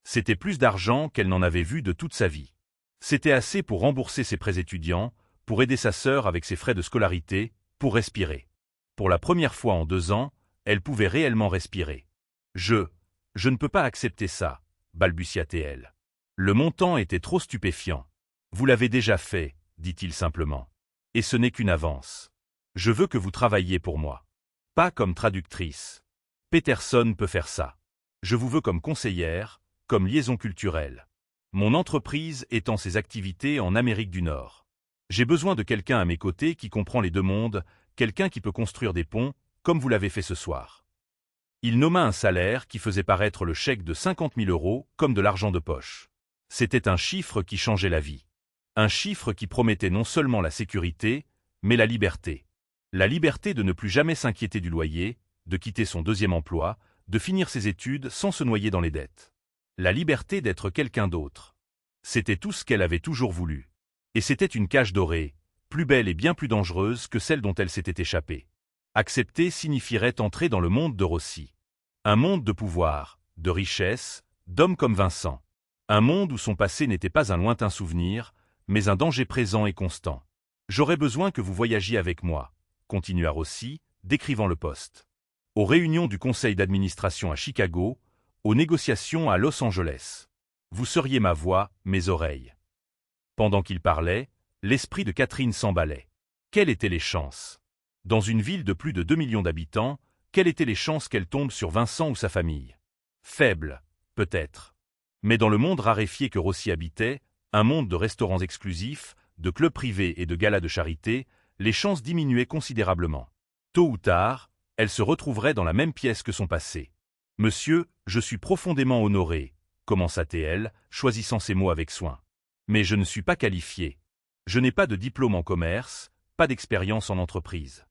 C'était plus d'argent qu'elle n'en avait vu de toute sa vie. C'était assez pour rembourser ses prêts étudiants, pour aider sa sœur avec ses frais de scolarité, pour respirer. Pour la première fois en 2 ans, elle pouvait réellement respirer. « Je ne peux pas accepter ça, » balbutia-t-elle. Le montant était trop stupéfiant. « Vous l'avez déjà fait, » dit-il simplement. « Et ce n'est qu'une avance. Je veux que vous travailliez pour moi. Pas comme traductrice. Peterson peut faire ça. Je vous veux comme conseillère, comme liaison culturelle. Mon entreprise étend ses activités en Amérique du Nord. J'ai besoin de quelqu'un à mes côtés qui comprend les 2 mondes, quelqu'un qui peut construire des ponts, comme vous l'avez fait ce soir. » Il nomma un salaire qui faisait paraître le chèque de 50 000 € comme de l'argent de poche. C'était un chiffre qui changeait la vie. Un chiffre qui promettait non seulement la sécurité, mais la liberté. La liberté de ne plus jamais s'inquiéter du loyer, de quitter son 2e emploi, de finir ses études sans se noyer dans les dettes. La liberté d'être quelqu'un d'autre. C'était tout ce qu'elle avait toujours voulu. Et c'était une cage dorée, plus belle et bien plus dangereuse que celle dont elle s'était échappée. Accepter signifierait entrer dans le monde de Rossi. Un monde de pouvoir, de richesse, d'hommes comme Vincent. Un monde où son passé n'était pas un lointain souvenir, mais un danger présent et constant. « J'aurais besoin que vous voyagiez avec moi », continua Rossi, décrivant le poste. « Aux réunions du conseil d'administration à Chicago, aux négociations à Los Angeles. Vous seriez ma voix, mes oreilles. » Pendant qu'il parlait, l'esprit de Catherine s'emballait. Quelles étaient les chances? Dans une ville de plus de 2 millions d'habitants, quelles étaient les chances qu'elle tombe sur Vincent ou sa famille? Faibles, peut-être. Mais dans le monde raréfié que Rossi habitait, un monde de restaurants exclusifs, de clubs privés et de galas de charité, les chances diminuaient considérablement. Tôt ou tard, elle se retrouverait dans la même pièce que son passé. « Monsieur, je suis profondément honoré », commença-t-elle, choisissant ses mots avec soin. « Mais je ne suis pas qualifié. Je n'ai pas de diplôme en commerce, pas d'expérience en entreprise.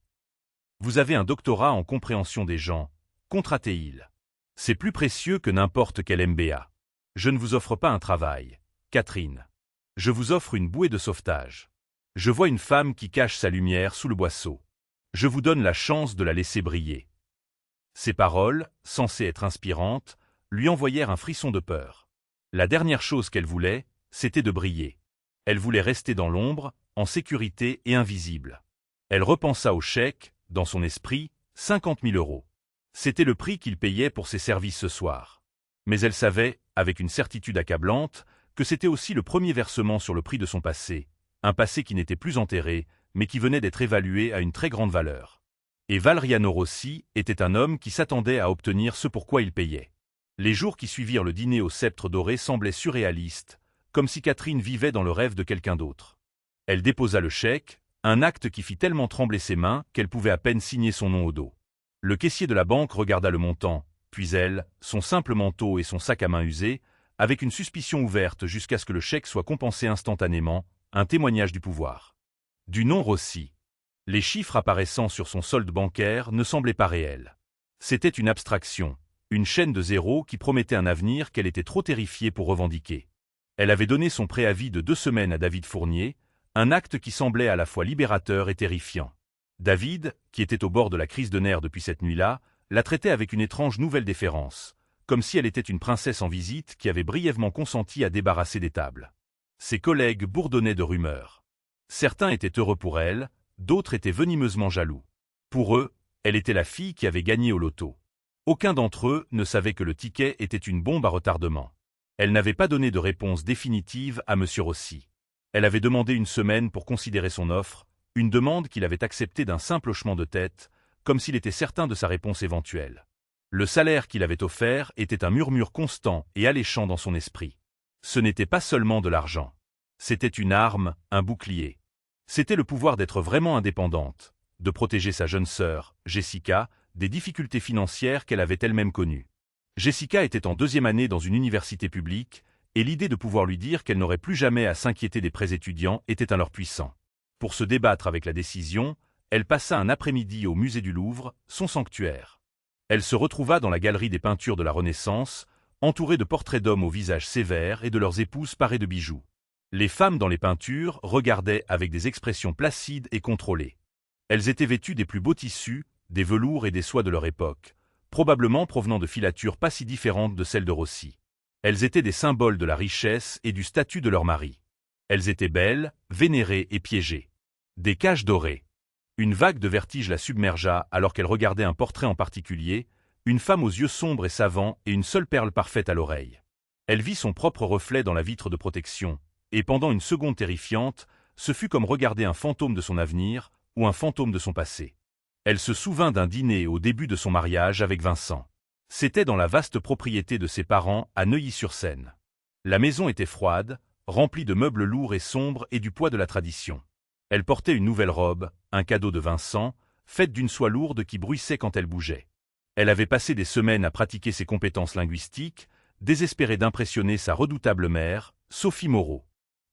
Vous avez un doctorat en compréhension des gens, contrat-il. C'est plus précieux que n'importe quel MBA. Je ne vous offre pas un travail, Catherine. Je vous offre une bouée de sauvetage. Je vois une femme qui cache sa lumière sous le boisseau. Je vous donne la chance de la laisser briller. » Ces paroles, censées être inspirantes, lui envoyèrent un frisson de peur. La dernière chose qu'elle voulait, c'était de briller. Elle voulait rester dans l'ombre, en sécurité et invisible. Elle repensa au chèque, dans son esprit, 50 000 €. C'était le prix qu'il payait pour ses services ce soir. Mais elle savait, avec une certitude accablante, que c'était aussi le premier versement sur le prix de son passé, un passé qui n'était plus enterré, mais qui venait d'être évalué à une très grande valeur. Et Valeriano Rossi était un homme qui s'attendait à obtenir ce pour quoi il payait. Les jours qui suivirent le dîner au sceptre doré semblaient surréalistes, comme si Catherine vivait dans le rêve de quelqu'un d'autre. Elle déposa le chèque, un acte qui fit tellement trembler ses mains qu'elle pouvait à peine signer son nom au dos. Le caissier de la banque regarda le montant, puis elle, son simple manteau et son sac à main usé, avec une suspicion ouverte jusqu'à ce que le chèque soit compensé instantanément, un témoignage du pouvoir. Du nom Rossi. Les chiffres apparaissant sur son solde bancaire ne semblaient pas réels. C'était une abstraction, une chaîne de zéros qui promettait un avenir qu'elle était trop terrifiée pour revendiquer. Elle avait donné son préavis de 2 semaines à David Fournier, un acte qui semblait à la fois libérateur et terrifiant. David, qui était au bord de la crise de nerfs depuis cette nuit-là, la traitait avec une étrange nouvelle déférence, comme si elle était une princesse en visite qui avait brièvement consenti à débarrasser des tables. Ses collègues bourdonnaient de rumeurs. Certains étaient heureux pour elle, d'autres étaient venimeusement jaloux. Pour eux, elle était la fille qui avait gagné au loto. Aucun d'entre eux ne savait que le ticket était une bombe à retardement. Elle n'avait pas donné de réponse définitive à M. Rossi. Elle avait demandé une semaine pour considérer son offre, une demande qu'il avait acceptée d'un simple hochement de tête, comme s'il était certain de sa réponse éventuelle. Le salaire qu'il avait offert était un murmure constant et alléchant dans son esprit. Ce n'était pas seulement de l'argent. C'était une arme, un bouclier. C'était le pouvoir d'être vraiment indépendante, de protéger sa jeune sœur, Jessica, des difficultés financières qu'elle avait elle-même connues. Jessica était en 2e année dans une université publique, et l'idée de pouvoir lui dire qu'elle n'aurait plus jamais à s'inquiéter des prêts étudiants était un leurre puissant. Pour se débattre avec la décision, elle passa un après-midi au musée du Louvre, son sanctuaire. Elle se retrouva dans la galerie des peintures de la Renaissance, entourée de portraits d'hommes au visage sévère et de leurs épouses parées de bijoux. Les femmes dans les peintures regardaient avec des expressions placides et contrôlées. Elles étaient vêtues des plus beaux tissus, des velours et des soies de leur époque, probablement provenant de filatures pas si différentes de celles de Rossi. Elles étaient des symboles de la richesse et du statut de leur mari. Elles étaient belles, vénérées et piégées. Des cages dorées. Une vague de vertige la submergea alors qu'elle regardait un portrait en particulier, une femme aux yeux sombres et savants et une seule perle parfaite à l'oreille. Elle vit son propre reflet dans la vitre de protection, et pendant une seconde terrifiante, ce fut comme regarder un fantôme de son avenir ou un fantôme de son passé. Elle se souvint d'un dîner au début de son mariage avec Vincent. C'était dans la vaste propriété de ses parents à Neuilly-sur-Seine. La maison était froide, remplie de meubles lourds et sombres et du poids de la tradition. Elle portait une nouvelle robe, un cadeau de Vincent, faite d'une soie lourde qui bruissait quand elle bougeait. Elle avait passé des semaines à pratiquer ses compétences linguistiques, désespérée d'impressionner sa redoutable mère, Sophie Moreau.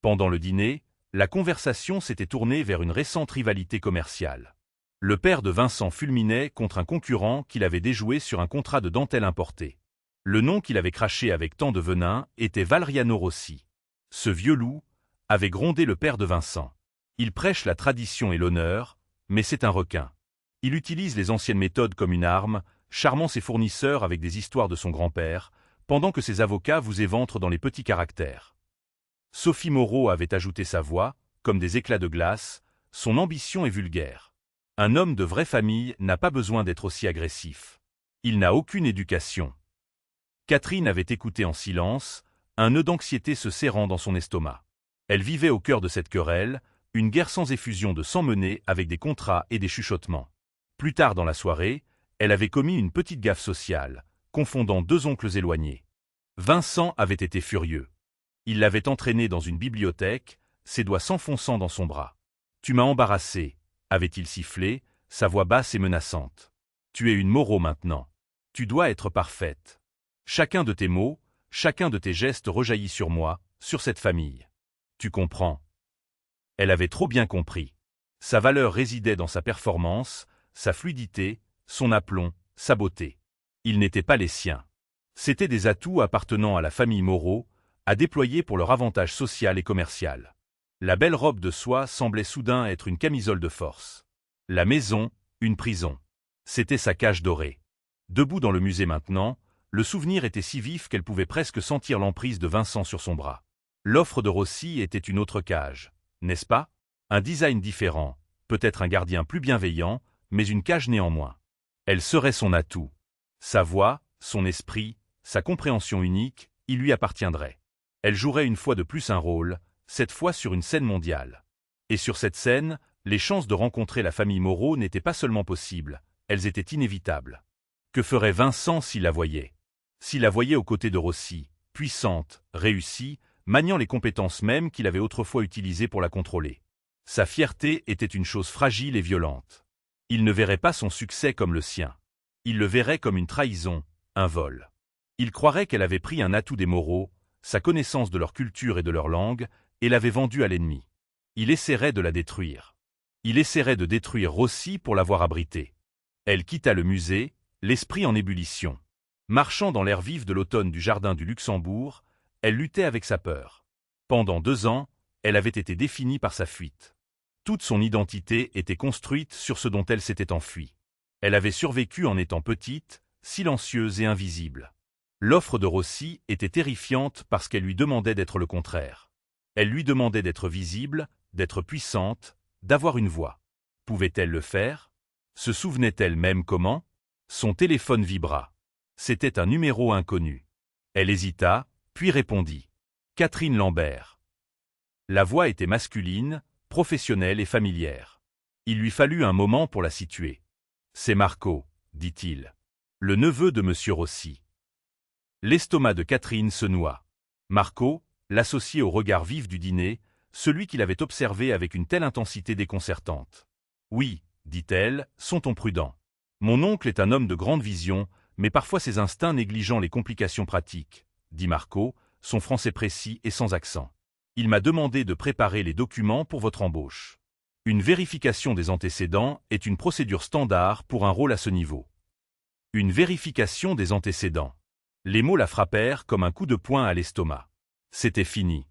Pendant le dîner, la conversation s'était tournée vers une récente rivalité commerciale. Le père de Vincent fulminait contre un concurrent qu'il avait déjoué sur un contrat de dentelle importée. Le nom qu'il avait craché avec tant de venin était Valeriano Rossi. Ce vieux loup avait grondé le père de Vincent. Il prêche la tradition et l'honneur, mais c'est un requin. Il utilise les anciennes méthodes comme une arme, charmant ses fournisseurs avec des histoires de son grand-père, pendant que ses avocats vous éventrent dans les petits caractères. Sophie Moreau avait ajouté sa voix, comme des éclats de glace, son ambition est vulgaire. Un homme de vraie famille n'a pas besoin d'être aussi agressif. Il n'a aucune éducation. Catherine avait écouté en silence, un nœud d'anxiété se serrant dans son estomac. Elle vivait au cœur de cette querelle, Une guerre sans effusion de sang menée avec des contrats et des chuchotements. Plus tard dans la soirée, elle avait commis une petite gaffe sociale, confondant deux oncles éloignés. Vincent avait été furieux. Il l'avait entraînée dans une bibliothèque, ses doigts s'enfonçant dans son bras. « Tu m'as embarrassé », avait-il sifflé, sa voix basse et menaçante. « Tu es une Moreau maintenant. Tu dois être parfaite. Chacun de tes mots, chacun de tes gestes rejaillit sur moi, sur cette famille. Tu comprends ?» Elle avait trop bien compris. Sa valeur résidait dans sa performance, sa fluidité, son aplomb, sa beauté. Ils n'étaient pas les siens. C'étaient des atouts appartenant à la famille Moreau, à déployer pour leur avantage social et commercial. La belle robe de soie semblait soudain être une camisole de force. La maison, une prison. C'était sa cage dorée. Debout dans le musée maintenant, le souvenir était si vif qu'elle pouvait presque sentir l'emprise de Vincent sur son bras. L'offre de Rossi était une autre cage, n'est-ce pas? Un design différent, peut-être un gardien plus bienveillant, mais une cage néanmoins. Elle serait son atout. Sa voix, son esprit, sa compréhension unique, il lui appartiendrait. Elle jouerait une fois de plus un rôle, cette fois sur une scène mondiale. Et sur cette scène, les chances de rencontrer la famille Moreau n'étaient pas seulement possibles, elles étaient inévitables. Que ferait Vincent s'il la voyait? S'il la voyait aux côtés de Rossi, puissante, réussie, maniant les compétences mêmes qu'il avait autrefois utilisées pour la contrôler. Sa fierté était une chose fragile et violente. Il ne verrait pas son succès comme le sien. Il le verrait comme une trahison, un vol. Il croirait qu'elle avait pris un atout des Moreau, sa connaissance de leur culture et de leur langue, et l'avait vendue à l'ennemi. Il essaierait de la détruire. Il essaierait de détruire Rossi pour l'avoir abritée. Elle quitta le musée, l'esprit en ébullition. Marchant dans l'air vif de l'automne du jardin du Luxembourg, elle luttait avec sa peur. Pendant 2 ans, elle avait été définie par sa fuite. Toute son identité était construite sur ce dont elle s'était enfuie. Elle avait survécu en étant petite, silencieuse et invisible. L'offre de Rossi était terrifiante parce qu'elle lui demandait d'être le contraire. Elle lui demandait d'être visible, d'être puissante, d'avoir une voix. Pouvait-elle le faire? Se souvenait-elle même comment? Son téléphone vibra. C'était un numéro inconnu. Elle hésita, puis répondit. Catherine Lambert. La voix était masculine, professionnelle et familière. Il lui fallut un moment pour la situer. C'est Marco, dit-il. Le neveu de Monsieur Rossi. L'estomac de Catherine se noua. Marco, l'associé au regard vif du dîner, celui qu'il avait observé avec une telle intensité déconcertante. Oui, dit-elle, sont-on prudent. Mon oncle est un homme de grande vision, mais parfois ses instincts négligeant les complications pratiques, dit Marco, son français précis et sans accent. Il m'a demandé de préparer les documents pour votre embauche. Une vérification des antécédents est une procédure standard pour un rôle à ce niveau. Une vérification des antécédents. Les mots la frappèrent comme un coup de poing à l'estomac. C'était fini.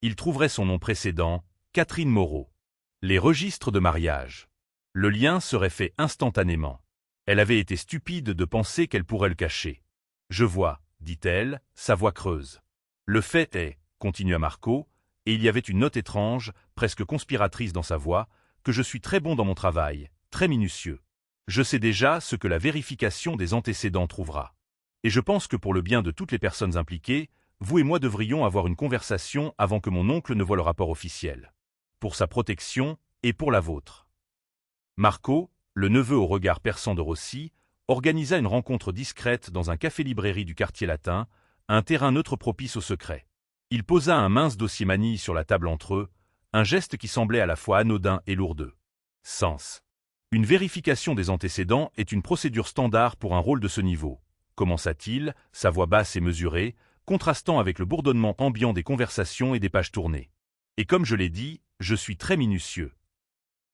Il trouverait son nom précédent, Catherine Moreau. Les registres de mariage. Le lien serait fait instantanément. Elle avait été stupide de penser qu'elle pourrait le cacher. Je vois, dit-elle, sa voix creuse. Le fait est, continua Marco, et il y avait une note étrange, presque conspiratrice dans sa voix, que je suis très bon dans mon travail, très minutieux. Je sais déjà ce que la vérification des antécédents trouvera. Et je pense que pour le bien de toutes les personnes impliquées, vous et moi devrions avoir une conversation avant que mon oncle ne voie le rapport officiel. Pour sa protection et pour la vôtre. Marco, le neveu au regard perçant de Rossi, organisa une rencontre discrète dans un café-librairie du quartier latin, un terrain neutre propice au secret. Il posa un mince dossier manille sur la table entre eux, un geste qui semblait à la fois anodin et lourdeux. Sens. Une vérification des antécédents est une procédure standard pour un rôle de ce niveau, commença-t-il, sa voix basse et mesurée, contrastant avec le bourdonnement ambiant des conversations et des pages tournées. Et comme je l'ai dit, je suis très minutieux.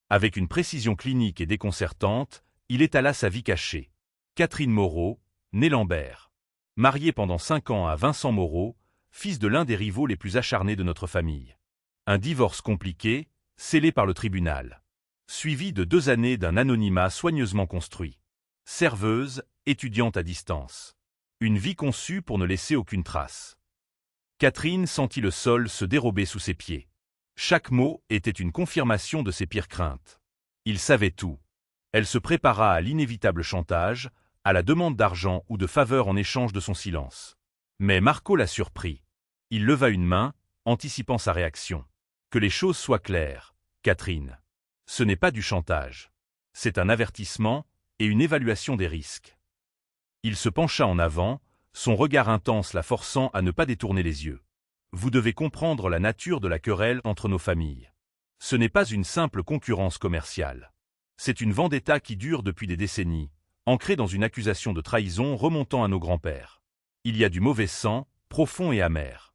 Avec une précision clinique et déconcertante, il étala sa vie cachée. Catherine Moreau, née Lambert. Mariée pendant 5 ans à Vincent Moreau, fils de l'un des rivaux les plus acharnés de notre famille. Un divorce compliqué, scellé par le tribunal. Suivi de 2 années d'un anonymat soigneusement construit. Serveuse, étudiante à distance. Une vie conçue pour ne laisser aucune trace. Catherine sentit le sol se dérober sous ses pieds. Chaque mot était une confirmation de ses pires craintes. Il savait tout. Elle se prépara à l'inévitable chantage, à la demande d'argent ou de faveur en échange de son silence. Mais Marco la surprit. Il leva une main, anticipant sa réaction. Que les choses soient claires. Catherine. Ce n'est pas du chantage. C'est un avertissement et une évaluation des risques. Il se pencha en avant, son regard intense la forçant à ne pas détourner les yeux. Vous devez comprendre la nature de la querelle entre nos familles. Ce n'est pas une simple concurrence commerciale. C'est une vendetta qui dure depuis des décennies, ancrée dans une accusation de trahison remontant à nos grands-pères. Il y a du mauvais sang, profond et amer.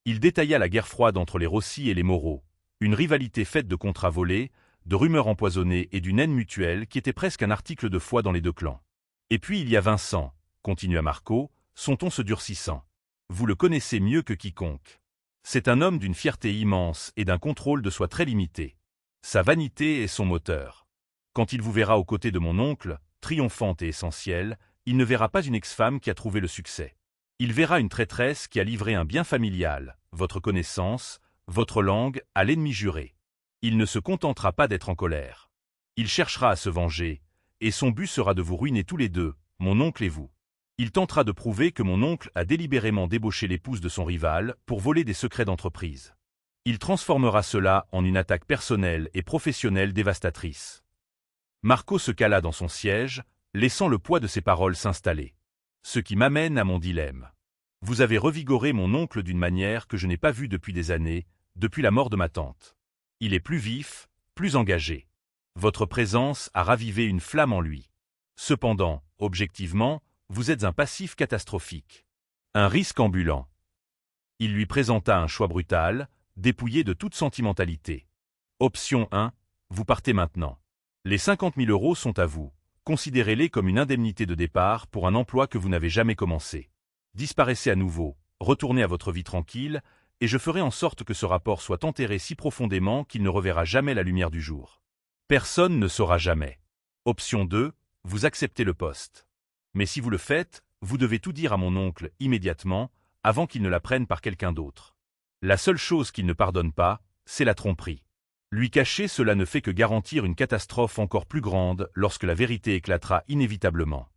Il détailla la guerre froide entre les Rossi et les Moreau, une rivalité faite de contrats volés, de rumeurs empoisonnées et d'une haine mutuelle qui était presque un article de foi dans les deux clans. Et puis il y a Vincent, continua Marco, son ton se durcissant. Vous le connaissez mieux que quiconque. C'est un homme d'une fierté immense et d'un contrôle de soi très limité. Sa vanité est son moteur. Quand il vous verra aux côtés de mon oncle, triomphante et essentielle, il ne verra pas une ex-femme qui a trouvé le succès. Il verra une traîtresse qui a livré un bien familial, votre connaissance, votre langue, à l'ennemi juré. Il ne se contentera pas d'être en colère. Il cherchera à se venger, et son but sera de vous ruiner tous les deux, mon oncle et vous. Il tentera de prouver que mon oncle a délibérément débauché l'épouse de son rival pour voler des secrets d'entreprise. Il transformera cela en une attaque personnelle et professionnelle dévastatrice. Marco se cala dans son siège, laissant le poids de ses paroles s'installer. Ce qui m'amène à mon dilemme. Vous avez revigoré mon oncle d'une manière que je n'ai pas vue depuis des années, depuis la mort de ma tante. Il est plus vif, plus engagé. Votre présence a ravivé une flamme en lui. Cependant, objectivement, vous êtes un passif catastrophique. Un risque ambulant. Il lui présenta un choix brutal, dépouillé de toute sentimentalité. Option 1, vous partez maintenant. Les 50 000 € sont à vous. Considérez-les comme une indemnité de départ pour un emploi que vous n'avez jamais commencé. Disparaissez à nouveau, retournez à votre vie tranquille, et je ferai en sorte que ce rapport soit enterré si profondément qu'il ne reverra jamais la lumière du jour. Personne ne saura jamais. Option 2, vous acceptez le poste. Mais si vous le faites, vous devez tout dire à mon oncle immédiatement, avant qu'il ne la prenne par quelqu'un d'autre. La seule chose qu'il ne pardonne pas, c'est la tromperie. Lui cacher cela ne fait que garantir une catastrophe encore plus grande lorsque la vérité éclatera inévitablement.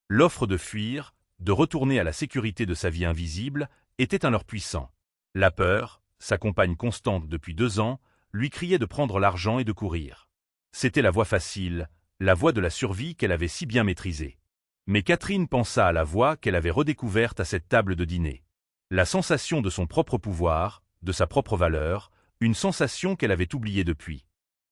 L'offre de fuir, de retourner à la sécurité de sa vie invisible, était un leurre puissant. La peur, sa compagne constante depuis 2 ans, lui criait de prendre l'argent et de courir. C'était la voie facile, la voie de la survie qu'elle avait si bien maîtrisée. Mais Catherine pensa à la voie qu'elle avait redécouverte à cette table de dîner. La sensation de son propre pouvoir, de sa propre valeur, une sensation qu'elle avait oubliée depuis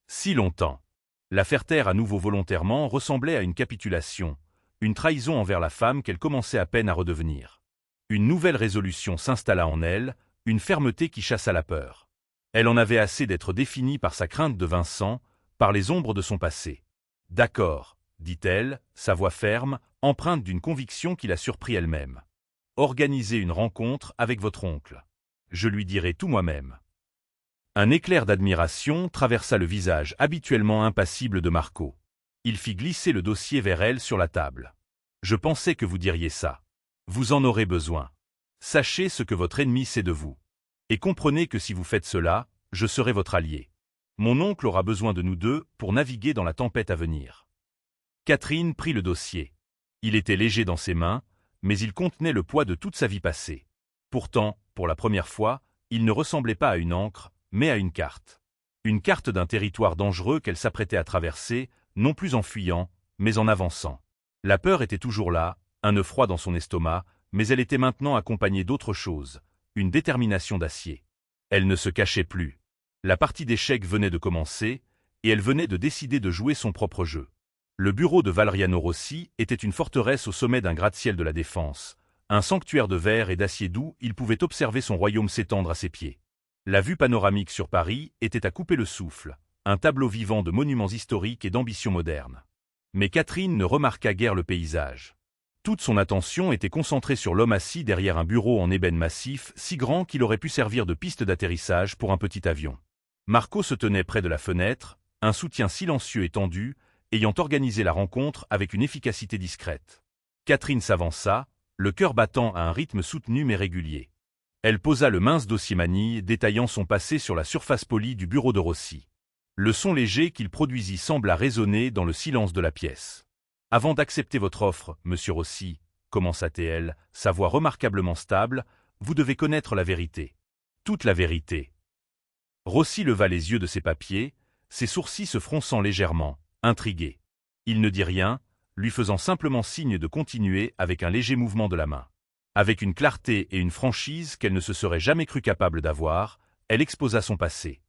si longtemps. La faire taire à nouveau volontairement ressemblait à une capitulation, une trahison envers la femme qu'elle commençait à peine à redevenir. Une nouvelle résolution s'installa en elle, une fermeté qui chassa la peur. Elle en avait assez d'être définie par sa crainte de Vincent, par les ombres de son passé. « D'accord », dit-elle, sa voix ferme, empreinte d'une conviction qui la surprit elle-même. « Organisez une rencontre avec votre oncle. Je lui dirai tout moi-même. » Un éclair d'admiration traversa le visage habituellement impassible de Marco. Il fit glisser le dossier vers elle sur la table. « Je pensais que vous diriez ça. Vous en aurez besoin. Sachez ce que votre ennemi sait de vous. Et comprenez que si vous faites cela, je serai votre allié. Mon oncle aura besoin de nous deux pour naviguer dans la tempête à venir. » Catherine prit le dossier. Il était léger dans ses mains, mais il contenait le poids de toute sa vie passée. Pourtant, pour la première fois, il ne ressemblait pas à une encre, mais à une carte. Une carte d'un territoire dangereux qu'elle s'apprêtait à traverser, non plus en fuyant, mais en avançant. La peur était toujours là, un nœud froid dans son estomac, mais elle était maintenant accompagnée d'autre chose, une détermination d'acier. Elle ne se cachait plus. La partie d'échecs venait de commencer, et elle venait de décider de jouer son propre jeu. Le bureau de Valeriano Rossi était une forteresse au sommet d'un gratte-ciel de la Défense, un sanctuaire de verre et d'acier d'où il pouvait observer son royaume s'étendre à ses pieds. La vue panoramique sur Paris était à couper le souffle, un tableau vivant de monuments historiques et d'ambitions modernes. Mais Catherine ne remarqua guère le paysage. Toute son attention était concentrée sur l'homme assis derrière un bureau en ébène massif, si grand qu'il aurait pu servir de piste d'atterrissage pour un petit avion. Marco se tenait près de la fenêtre, un soutien silencieux et tendu, ayant organisé la rencontre avec une efficacité discrète. Catherine s'avança, le cœur battant à un rythme soutenu mais régulier. Elle posa le mince dossier manille détaillant son passé sur la surface polie du bureau de Rossi. Le son léger qu'il produisit sembla résonner dans le silence de la pièce. « Avant d'accepter votre offre, monsieur Rossi, commença-t-elle, sa voix remarquablement stable, vous devez connaître la vérité. Toute la vérité. » Rossi leva les yeux de ses papiers, ses sourcils se fronçant légèrement, intrigué. Il ne dit rien, lui faisant simplement signe de continuer avec un léger mouvement de la main. Avec une clarté et une franchise qu'elle ne se serait jamais crue capable d'avoir, elle exposa son passé.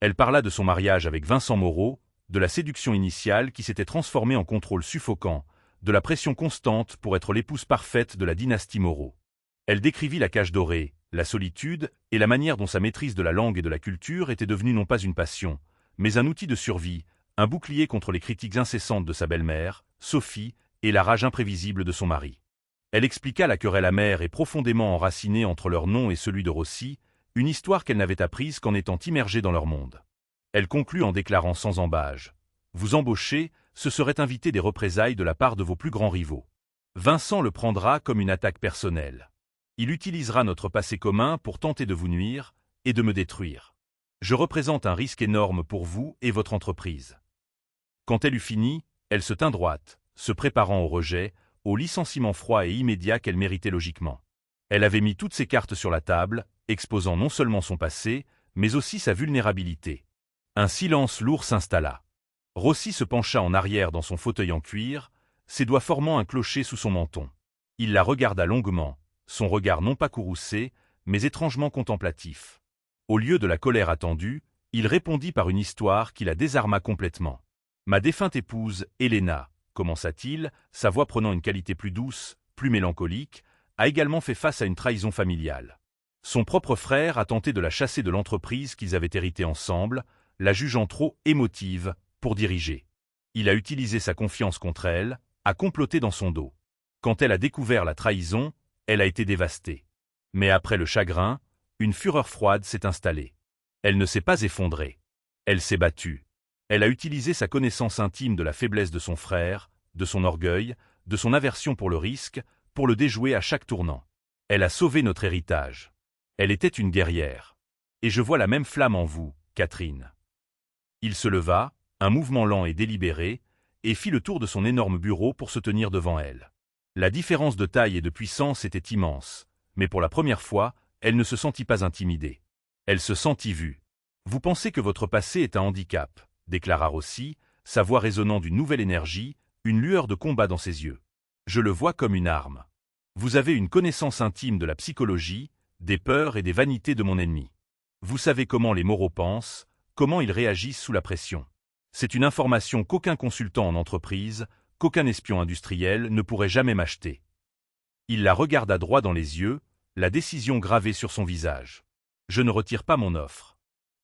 Elle parla de son mariage avec Vincent Moreau, de la séduction initiale qui s'était transformée en contrôle suffocant, de la pression constante pour être l'épouse parfaite de la dynastie Moreau. Elle décrivit la cage dorée, la solitude et la manière dont sa maîtrise de la langue et de la culture était devenue non pas une passion, mais un outil de survie, un bouclier contre les critiques incessantes de sa belle-mère, Sophie, et la rage imprévisible de son mari. Elle expliqua la querelle amère et profondément enracinée entre leur nom et celui de Rossi, une histoire qu'elle n'avait apprise qu'en étant immergée dans leur monde. Elle conclut en déclarant sans ambages : « Vous embaucher, ce serait inviter des représailles de la part de vos plus grands rivaux. Vincent le prendra comme une attaque personnelle. Il utilisera notre passé commun pour tenter de vous nuire et de me détruire. Je représente un risque énorme pour vous et votre entreprise. » Quand elle eut fini, elle se tint droite, se préparant au rejet, au licenciement froid et immédiat qu'elle méritait logiquement. Elle avait mis toutes ses cartes sur la table, exposant non seulement son passé, mais aussi sa vulnérabilité. Un silence lourd s'installa. Rossi se pencha en arrière dans son fauteuil en cuir, ses doigts formant un clocher sous son menton. Il la regarda longuement, son regard non pas courroucé, mais étrangement contemplatif. Au lieu de la colère attendue, il répondit par une histoire qui la désarma complètement. « Ma défunte épouse, Helena, commença-t-il, sa voix prenant une qualité plus douce, plus mélancolique, a également fait face à une trahison familiale. Son propre frère a tenté de la chasser de l'entreprise qu'ils avaient héritée ensemble, la jugeant trop émotive pour diriger. Il a utilisé sa confiance contre elle, a comploté dans son dos. Quand elle a découvert la trahison, elle a été dévastée. Mais après le chagrin, une fureur froide s'est installée. Elle ne s'est pas effondrée. Elle s'est battue. Elle a utilisé sa connaissance intime de la faiblesse de son frère, de son orgueil, de son aversion pour le risque, pour le déjouer à chaque tournant. Elle a sauvé notre héritage. Elle était une guerrière. Et je vois la même flamme en vous, Catherine. » Il se leva, un mouvement lent et délibéré, et fit le tour de son énorme bureau pour se tenir devant elle. La différence de taille et de puissance était immense, mais pour la première fois, elle ne se sentit pas intimidée. Elle se sentit vue. « Vous pensez que votre passé est un handicap », déclara Rossi, sa voix résonnant d'une nouvelle énergie, une lueur de combat dans ses yeux. « Je le vois comme une arme. Vous avez une connaissance intime de la psychologie, des peurs et des vanités de mon ennemi. Vous savez comment les Moreau pensent, comment ils réagissent sous la pression. C'est une information qu'aucun consultant en entreprise, qu'aucun espion industriel ne pourrait jamais m'acheter. » Il la regarda droit dans les yeux, la décision gravée sur son visage. « Je ne retire pas mon offre.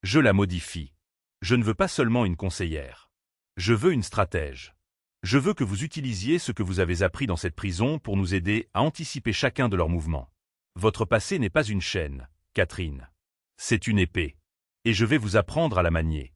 Je la modifie. Je ne veux pas seulement une conseillère. Je veux une stratège. Je veux que vous utilisiez ce que vous avez appris dans cette prison pour nous aider à anticiper chacun de leurs mouvements. Votre passé n'est pas une chaîne, Catherine. C'est une épée. Et je vais vous apprendre à la manier. »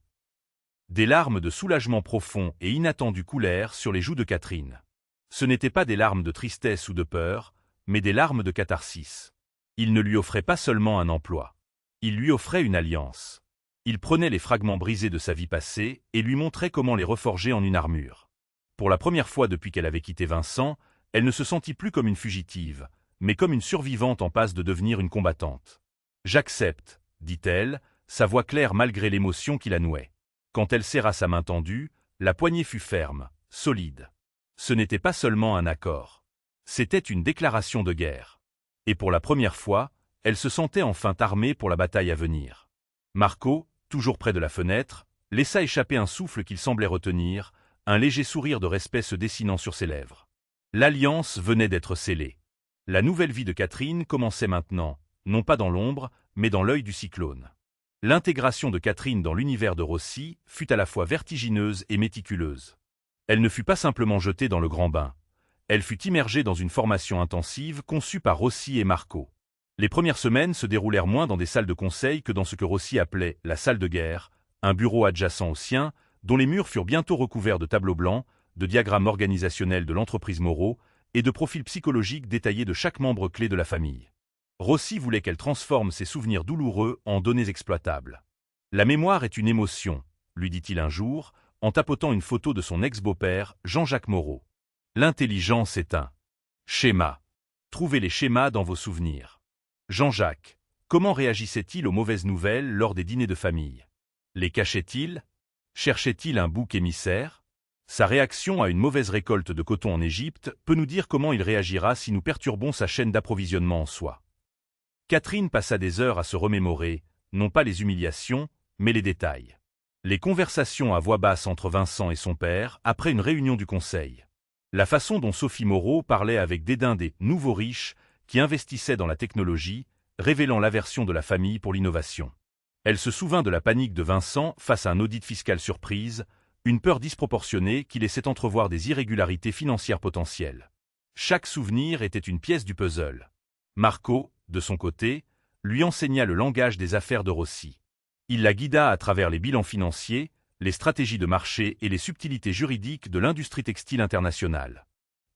Des larmes de soulagement profond et inattendu coulèrent sur les joues de Catherine. Ce n'étaient pas des larmes de tristesse ou de peur, mais des larmes de catharsis. Il ne lui offrait pas seulement un emploi. Il lui offrait une alliance. Il prenait les fragments brisés de sa vie passée et lui montrait comment les reforger en une armure. Pour la première fois depuis qu'elle avait quitté Vincent, elle ne se sentit plus comme une fugitive, mais comme une survivante en passe de devenir une combattante. « J'accepte, » dit-elle, sa voix claire malgré l'émotion qui la nouait. Quand elle serra sa main tendue, la poignée fut ferme, solide. Ce n'était pas seulement un accord. C'était une déclaration de guerre. Et pour la première fois, elle se sentait enfin armée pour la bataille à venir. Marco, toujours près de la fenêtre, laissa échapper un souffle qu'il semblait retenir, un léger sourire de respect se dessinant sur ses lèvres. L'alliance venait d'être scellée. La nouvelle vie de Catherine commençait maintenant, non pas dans l'ombre, mais dans l'œil du cyclone. L'intégration de Catherine dans l'univers de Rossi fut à la fois vertigineuse et méticuleuse. Elle ne fut pas simplement jetée dans le grand bain. Elle fut immergée dans une formation intensive conçue par Rossi et Marco. Les premières semaines se déroulèrent moins dans des salles de conseil que dans ce que Rossi appelait la salle de guerre, un bureau adjacent au sien, dont les murs furent bientôt recouverts de tableaux blancs, de diagrammes organisationnels de l'entreprise Moreau et de profils psychologiques détaillés de chaque membre clé de la famille. Rossi voulait qu'elle transforme ses souvenirs douloureux en données exploitables. « La mémoire est une émotion », lui dit-il un jour, en tapotant une photo de son ex-beau-père, Jean-Jacques Moreau. « L'intelligence est un schéma. Trouvez les schémas dans vos souvenirs. » « Jean-Jacques, Comment réagissait-il aux mauvaises nouvelles lors des dîners de famille? Les cachait-il? Cherchait-il un bouc émissaire? Sa réaction à une mauvaise récolte de coton en Égypte peut nous dire comment il réagira si nous perturbons sa chaîne d'approvisionnement en soie. Catherine passa des heures à se remémorer, non pas les humiliations, mais les détails. Les conversations à voix basse entre Vincent et son père après une réunion du conseil. La façon dont Sophie Moreau parlait avec dédain des « nouveaux riches » qui investissaient dans la technologie, révélant l'aversion de la famille pour l'innovation. Elle se souvint de la panique de Vincent face à un audit fiscal surprise, une peur disproportionnée qui laissait entrevoir des irrégularités financières potentielles. Chaque souvenir était une pièce du puzzle. Marco, de son côté, lui enseigna le langage des affaires de Rossi. Il la guida à travers les bilans financiers, les stratégies de marché et les subtilités juridiques de l'industrie textile internationale.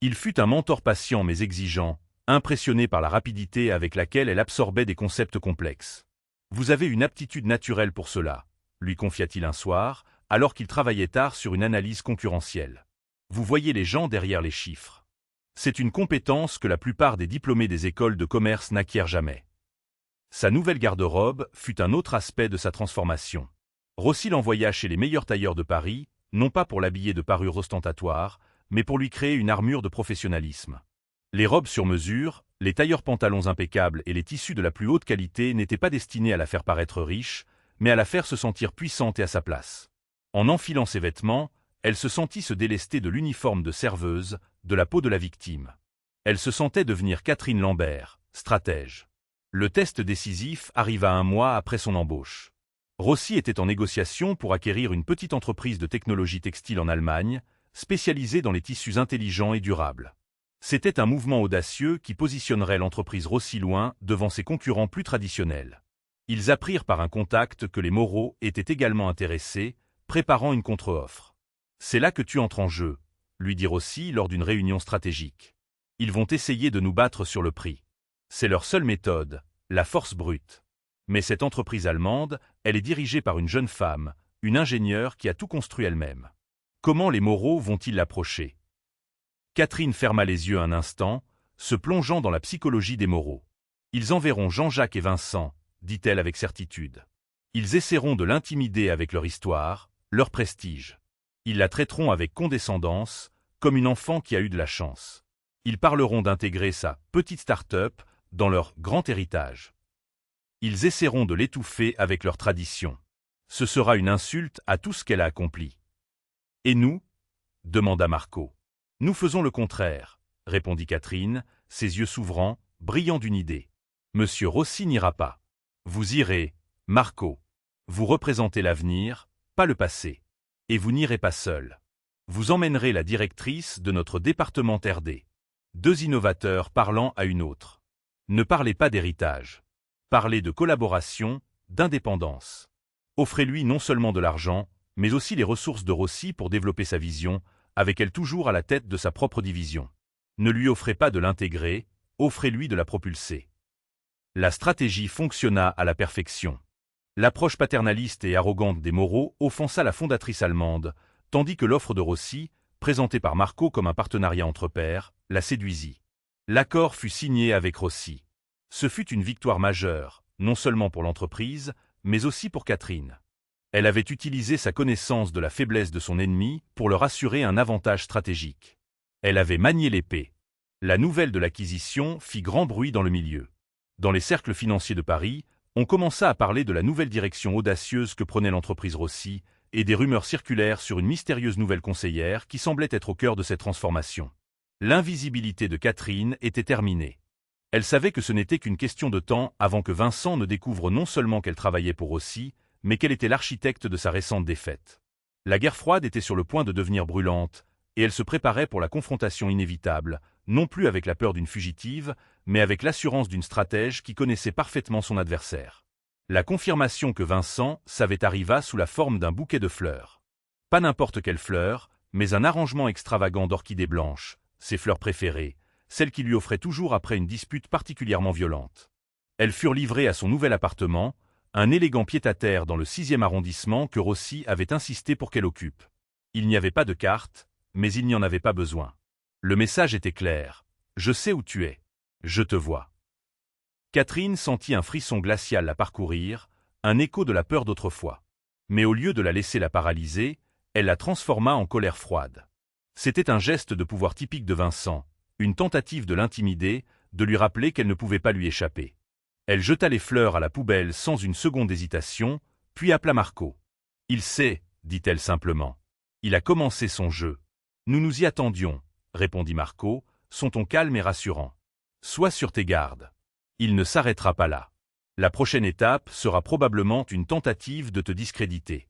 Il fut un mentor patient mais exigeant, impressionné par la rapidité avec laquelle elle absorbait des concepts complexes. « Vous avez une aptitude naturelle pour cela », lui confia-t-il un soir, alors qu'il travaillait tard sur une analyse concurrentielle. « Vous voyez les gens derrière les chiffres. C'est une compétence que la plupart des diplômés des écoles de commerce n'acquièrent jamais. » Sa nouvelle garde-robe fut un autre aspect de sa transformation. Rossi l'envoya chez les meilleurs tailleurs de Paris, non pas pour l'habiller de parures ostentatoires, mais pour lui créer une armure de professionnalisme. Les robes sur mesure, les tailleurs pantalons impeccables et les tissus de la plus haute qualité n'étaient pas destinés à la faire paraître riche, mais à la faire se sentir puissante et à sa place. En enfilant ses vêtements, elle se sentit se délester de l'uniforme de serveuse, de la peau de la victime. Elle se sentait devenir Catherine Lambert, stratège. Le test décisif arriva 1 mois après son embauche. Rossi était en négociation pour acquérir une petite entreprise de technologie textile en Allemagne, spécialisée dans les tissus intelligents et durables. C'était un mouvement audacieux qui positionnerait l'entreprise Rossi loin devant ses concurrents plus traditionnels. Ils apprirent par un contact que les Moreau étaient également intéressés, préparant une contre-offre. « C'est là que tu entres en jeu », lui dit Rossi lors d'une réunion stratégique. « Ils vont essayer de nous battre sur le prix. C'est leur seule méthode, la force brute. Mais cette entreprise allemande, elle est dirigée par une jeune femme, une ingénieure qui a tout construit elle-même. Comment les Moreau vont-ils l'approcher ?» Catherine ferma les yeux un instant, se plongeant dans la psychologie des Moreau. « Ils enverront Jean-Jacques et Vincent, » dit-elle avec certitude. « Ils essaieront de l'intimider avec leur histoire, leur prestige. Ils la traiteront avec condescendance, comme une enfant qui a eu de la chance. Ils parleront d'intégrer sa petite start-up dans leur grand héritage. Ils essaieront de l'étouffer avec leur tradition. Ce sera une insulte à tout ce qu'elle a accompli. »« Et nous ?» demanda Marco. « Nous faisons le contraire, » répondit Catherine, ses yeux s'ouvrant, brillant d'une idée. « Monsieur Rossi n'ira pas. Vous irez, Marco. Vous représentez l'avenir, pas le passé. Et vous n'irez pas seul. Vous emmènerez la directrice de notre département R&D. » Deux innovateurs parlant à une autre. Ne parlez pas d'héritage. Parlez de collaboration, d'indépendance. Offrez-lui non seulement de l'argent, mais aussi les ressources de Rossi pour développer sa vision, avec elle toujours à la tête de sa propre division. Ne lui offrez pas de l'intégrer, offrez-lui de la propulser. La stratégie fonctionna à la perfection. L'approche paternaliste et arrogante des Moreau offensa la fondatrice allemande, tandis que l'offre de Rossi, présentée par Marco comme un partenariat entre pairs, la séduisit. L'accord fut signé avec Rossi. Ce fut une victoire majeure, non seulement pour l'entreprise, mais aussi pour Catherine. Elle avait utilisé sa connaissance de la faiblesse de son ennemi pour leur assurer un avantage stratégique. Elle avait manié l'épée. La nouvelle de l'acquisition fit grand bruit dans le milieu. Dans les cercles financiers de Paris, on commença à parler de la nouvelle direction audacieuse que prenait l'entreprise Rossi et des rumeurs circulèrent sur une mystérieuse nouvelle conseillère qui semblait être au cœur de cette transformation. L'invisibilité de Catherine était terminée. Elle savait que ce n'était qu'une question de temps avant que Vincent ne découvre non seulement qu'elle travaillait pour Rossi, mais qu'elle était l'architecte de sa récente défaite. La guerre froide était sur le point de devenir brûlante, et elle se préparait pour la confrontation inévitable, non plus avec la peur d'une fugitive, mais avec l'assurance d'une stratège qui connaissait parfaitement son adversaire. La confirmation que Vincent savait arriva sous la forme d'un bouquet de fleurs. Pas n'importe quelle fleur, mais un arrangement extravagant d'orchidées blanches, ses fleurs préférées, celles qui lui offraient toujours après une dispute particulièrement violente. Elles furent livrées à son nouvel appartement, un élégant pied-à-terre dans le 6e arrondissement que Rossi avait insisté pour qu'elle occupe. Il n'y avait pas de carte, mais il n'y en avait pas besoin. Le message était clair. « Je sais où tu es. Je te vois. » Catherine sentit un frisson glacial la parcourir, un écho de la peur d'autrefois. Mais au lieu de la laisser la paralyser, elle la transforma en colère froide. C'était un geste de pouvoir typique de Vincent, une tentative de l'intimider, de lui rappeler qu'elle ne pouvait pas lui échapper. Elle jeta les fleurs à la poubelle sans une seconde d'hésitation, puis appela Marco. « Il sait, dit-elle simplement. Il a commencé son jeu. Nous nous y attendions, répondit Marco, son ton calme et rassurant. Sois sur tes gardes. Il ne s'arrêtera pas là. La prochaine étape sera probablement une tentative de te discréditer. »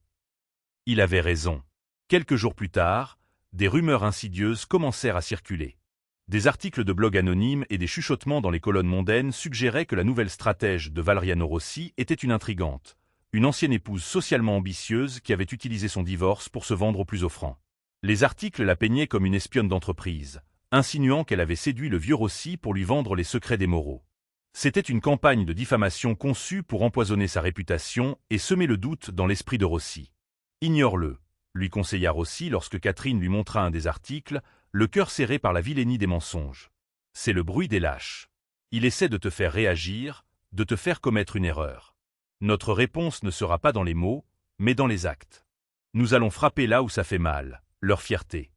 Il avait raison. Quelques jours plus tard, des rumeurs insidieuses commencèrent à circuler. Des articles de blog anonymes et des chuchotements dans les colonnes mondaines suggéraient que la nouvelle stratège de Valeriano Rossi était une intrigante, une ancienne épouse socialement ambitieuse qui avait utilisé son divorce pour se vendre au plus offrant. Les articles la peignaient comme une espionne d'entreprise, insinuant qu'elle avait séduit le vieux Rossi pour lui vendre les secrets des Moreau. C'était une campagne de diffamation conçue pour empoisonner sa réputation et semer le doute dans l'esprit de Rossi. « Ignore-le », lui conseilla Rossi lorsque Catherine lui montra un des articles, le cœur serré par la vilainie des mensonges. « C'est le bruit des lâches. Il essaie de te faire réagir, de te faire commettre une erreur. Notre réponse ne sera pas dans les mots, mais dans les actes. Nous allons frapper là où ça fait mal, leur fierté. »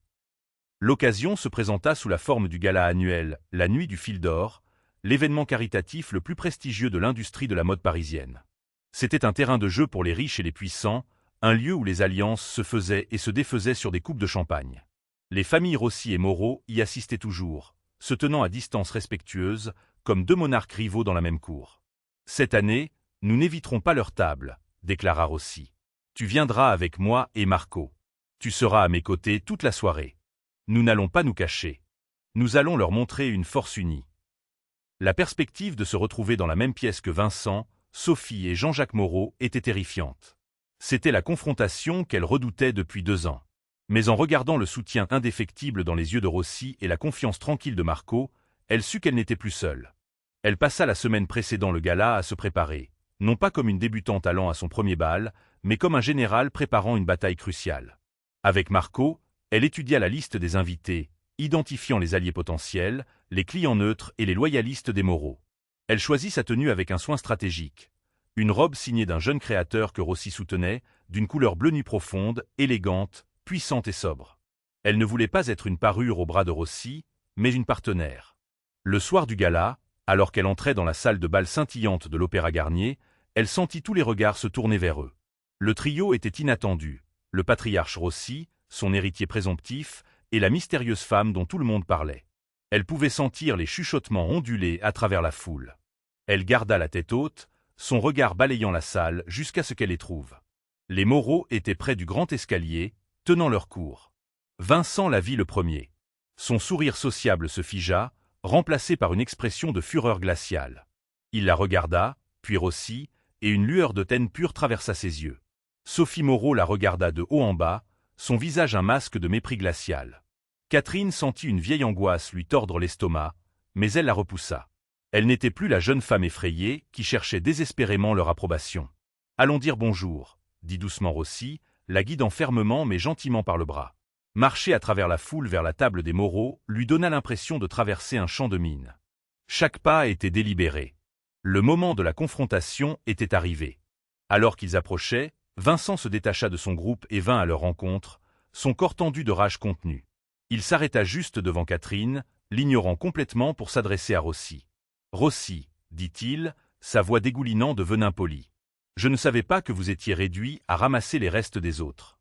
L'occasion se présenta sous la forme du gala annuel « La Nuit du Fil d'Or », l'événement caritatif le plus prestigieux de l'industrie de la mode parisienne. C'était un terrain de jeu pour les riches et les puissants, un lieu où les alliances se faisaient et se défaisaient sur des coupes de champagne. Les familles Rossi et Moreau y assistaient toujours, se tenant à distance respectueuse, comme deux monarques rivaux dans la même cour. « Cette année, nous n'éviterons pas leur table, » déclara Rossi. « Tu viendras avec moi et Marco. Tu seras à mes côtés toute la soirée. Nous n'allons pas nous cacher. Nous allons leur montrer une force unie. » La perspective de se retrouver dans la même pièce que Vincent, Sophie et Jean-Jacques Moreau était terrifiante. C'était la confrontation qu'elle redoutait depuis 2 ans. Mais en regardant le soutien indéfectible dans les yeux de Rossi et la confiance tranquille de Marco, elle sut qu'elle n'était plus seule. Elle passa la semaine précédant le gala à se préparer, non pas comme une débutante allant à son premier bal, mais comme un général préparant une bataille cruciale. Avec Marco, elle étudia la liste des invités, identifiant les alliés potentiels, les clients neutres et les loyalistes des Moreau. Elle choisit sa tenue avec un soin stratégique. Une robe signée d'un jeune créateur que Rossi soutenait, d'une couleur bleu nuit profonde, élégante, puissante et sobre. Elle ne voulait pas être une parure au bras de Rossi, mais une partenaire. Le soir du gala, alors qu'elle entrait dans la salle de bal scintillante de l'Opéra Garnier, elle sentit tous les regards se tourner vers eux. Le trio était inattendu, le patriarche Rossi, son héritier présomptif, et la mystérieuse femme dont tout le monde parlait. Elle pouvait sentir les chuchotements onduler à travers la foule. Elle garda la tête haute, son regard balayant la salle jusqu'à ce qu'elle les trouve. Les Moreau étaient près du grand escalier, tenant leur cours. Vincent la vit le premier. Son sourire sociable se figea, remplacé par une expression de fureur glaciale. Il la regarda, puis Rossi, et une lueur de haine pure traversa ses yeux. Sophie Moreau la regarda de haut en bas, son visage un masque de mépris glacial. Catherine sentit une vieille angoisse lui tordre l'estomac, mais elle la repoussa. Elle n'était plus la jeune femme effrayée qui cherchait désespérément leur approbation. « Allons dire bonjour », dit doucement Rossi, la guidant fermement mais gentiment par le bras. Marcher à travers la foule vers la table des Moreau lui donna l'impression de traverser un champ de mines. Chaque pas était délibéré. Le moment de la confrontation était arrivé. Alors qu'ils approchaient, Vincent se détacha de son groupe et vint à leur rencontre, son corps tendu de rage contenue. Il s'arrêta juste devant Catherine, l'ignorant complètement pour s'adresser à Rossi. « Rossi, dit-il, sa voix dégoulinant de venin poli. Je ne savais pas que vous étiez réduit à ramasser les restes des autres. »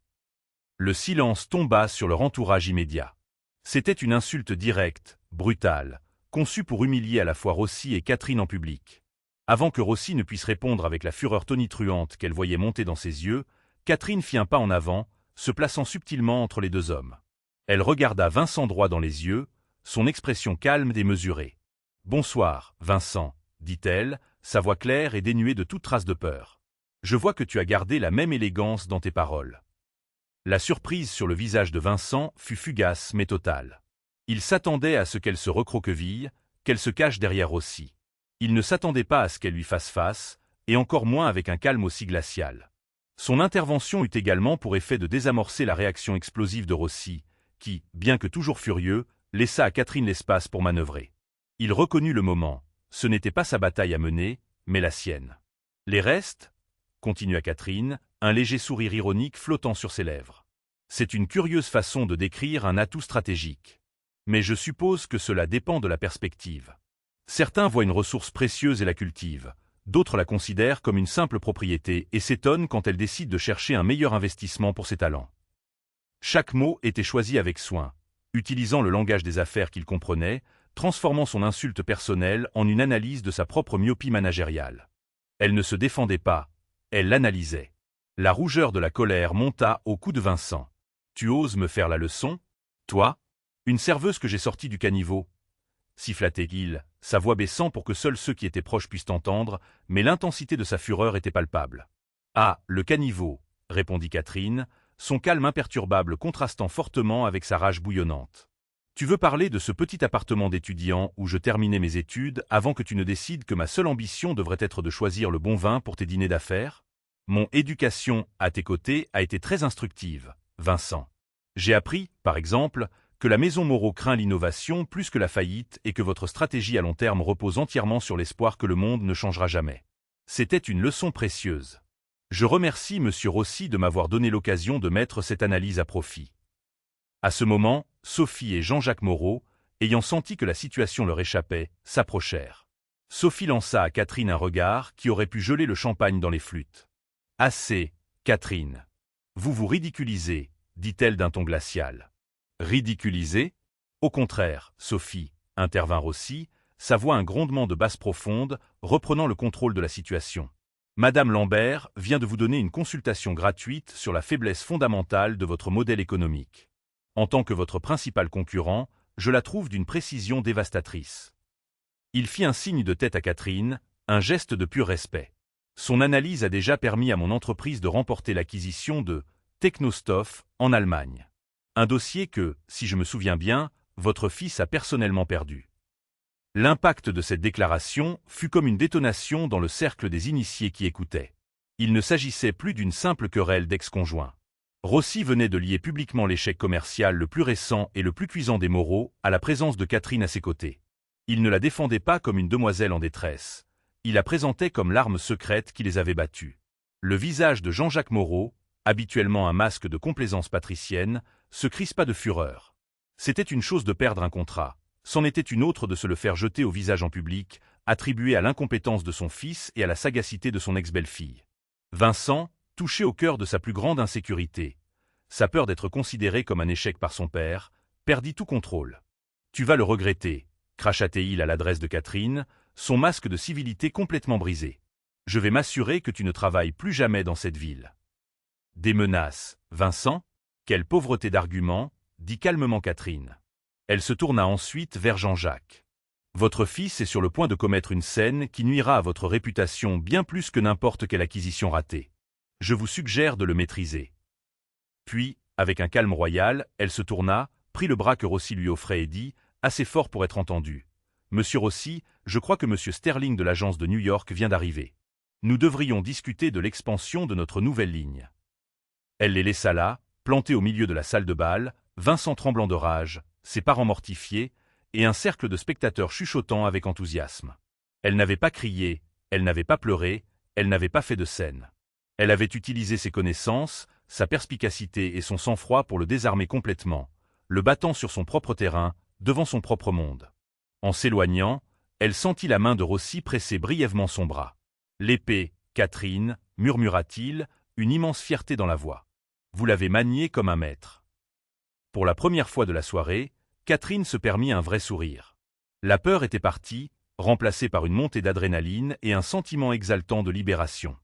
Le silence tomba sur leur entourage immédiat. C'était une insulte directe, brutale, conçue pour humilier à la fois Rossi et Catherine en public. Avant que Rossi ne puisse répondre avec la fureur tonitruante qu'elle voyait monter dans ses yeux, Catherine fit un pas en avant, se plaçant subtilement entre les 2 hommes. Elle regarda Vincent droit dans les yeux, son expression calme et mesurée. « Bonsoir, Vincent, » dit-elle, sa voix claire et dénuée de toute trace de peur. « Je vois que tu as gardé la même élégance dans tes paroles. » La surprise sur le visage de Vincent fut fugace mais totale. Il s'attendait à ce qu'elle se recroqueville, qu'elle se cache derrière Rossi. Il ne s'attendait pas à ce qu'elle lui fasse face, et encore moins avec un calme aussi glacial. Son intervention eut également pour effet de désamorcer la réaction explosive de Rossi, qui, bien que toujours furieux, laissa à Catherine l'espace pour manœuvrer. Il reconnut le moment, ce n'était pas sa bataille à mener, mais la sienne. Les restes, continua Catherine, un léger sourire ironique flottant sur ses lèvres. C'est une curieuse façon de décrire un atout stratégique. Mais je suppose que cela dépend de la perspective. Certains voient une ressource précieuse et la cultivent, d'autres la considèrent comme une simple propriété et s'étonnent quand elle décide de chercher un meilleur investissement pour ses talents. Chaque mot était choisi avec soin, utilisant le langage des affaires qu'il comprenait, transformant son insulte personnelle en une analyse de sa propre myopie managériale. Elle ne se défendait pas, elle l'analysait. La rougeur de la colère monta au cou de Vincent. « Tu oses me faire la leçon? Toi? Une serveuse que j'ai sortie du caniveau ?» siffla-t-il, sa voix baissant pour que seuls ceux qui étaient proches puissent entendre, mais l'intensité de sa fureur était palpable. « Ah, le caniveau !» répondit Catherine, son calme imperturbable contrastant fortement avec sa rage bouillonnante. « Tu veux parler de ce petit appartement d'étudiant où je terminais mes études avant que tu ne décides que ma seule ambition devrait être de choisir le bon vin pour tes dîners d'affaires? Mon éducation, à tes côtés, a été très instructive, Vincent. J'ai appris, par exemple, que la maison Moreau craint l'innovation plus que la faillite et que votre stratégie à long terme repose entièrement sur l'espoir que le monde ne changera jamais. C'était une leçon précieuse. Je remercie M. Rossi de m'avoir donné l'occasion de mettre cette analyse à profit. » À ce moment, Sophie et Jean-Jacques Moreau, ayant senti que la situation leur échappait, s'approchèrent. Sophie lança à Catherine un regard qui aurait pu geler le champagne dans les flûtes. « Assez, Catherine. Vous vous ridiculisez, dit-elle d'un ton glacial. »« Ridiculiser ? Au contraire, Sophie, » intervint Rossi, sa voix un grondement de basse profonde, reprenant le contrôle de la situation. « Madame Lambert vient de vous donner une consultation gratuite sur la faiblesse fondamentale de votre modèle économique. En tant que votre principal concurrent, je la trouve d'une précision dévastatrice. » Il fit un signe de tête à Catherine, un geste de pur respect. Son analyse a déjà permis à mon entreprise de remporter l'acquisition de Technostoff en Allemagne. Un dossier que, si je me souviens bien, votre fils a personnellement perdu. L'impact de cette déclaration fut comme une détonation dans le cercle des initiés qui écoutaient. Il ne s'agissait plus d'une simple querelle d'ex-conjoints. Rossi venait de lier publiquement l'échec commercial le plus récent et le plus cuisant des Moreau à la présence de Catherine à ses côtés. Il ne la défendait pas comme une demoiselle en détresse. Il la présentait comme l'arme secrète qui les avait battus. Le visage de Jean-Jacques Moreau, habituellement un masque de complaisance patricienne, se crispa de fureur. C'était une chose de perdre un contrat, c'en était une autre de se le faire jeter au visage en public, attribué à l'incompétence de son fils et à la sagacité de son ex-belle-fille. Vincent, touché au cœur de sa plus grande insécurité, sa peur d'être considéré comme un échec par son père, perdit tout contrôle. « Tu vas le regretter », cracha-t-il à l'adresse de Catherine, son masque de civilité complètement brisé. « Je vais m'assurer que tu ne travailles plus jamais dans cette ville. » Des menaces, Vincent? Quelle pauvreté d'arguments, dit calmement Catherine. Elle se tourna ensuite vers Jean-Jacques. Votre fils est sur le point de commettre une scène qui nuira à votre réputation bien plus que n'importe quelle acquisition ratée. Je vous suggère de le maîtriser. Puis, avec un calme royal, elle se tourna, prit le bras que Rossi lui offrait et dit, assez fort pour être entendu. Monsieur Rossi, je crois que Monsieur Sterling de l'agence de New York vient d'arriver. Nous devrions discuter de l'expansion de notre nouvelle ligne. Elle les laissa là, plantés au milieu de la salle de bal, Vincent tremblant de rage, ses parents mortifiés, et un cercle de spectateurs chuchotant avec enthousiasme. Elle n'avait pas crié, elle n'avait pas pleuré, elle n'avait pas fait de scène. Elle avait utilisé ses connaissances, sa perspicacité et son sang-froid pour le désarmer complètement, le battant sur son propre terrain, devant son propre monde. En s'éloignant, elle sentit la main de Rossi presser brièvement son bras. « L'épée, Catherine, murmura-t-il, une immense fierté dans la voix. Vous l'avez maniée comme un maître. » Pour la première fois de la soirée, Catherine se permit un vrai sourire. La peur était partie, remplacée par une montée d'adrénaline et un sentiment exaltant de libération.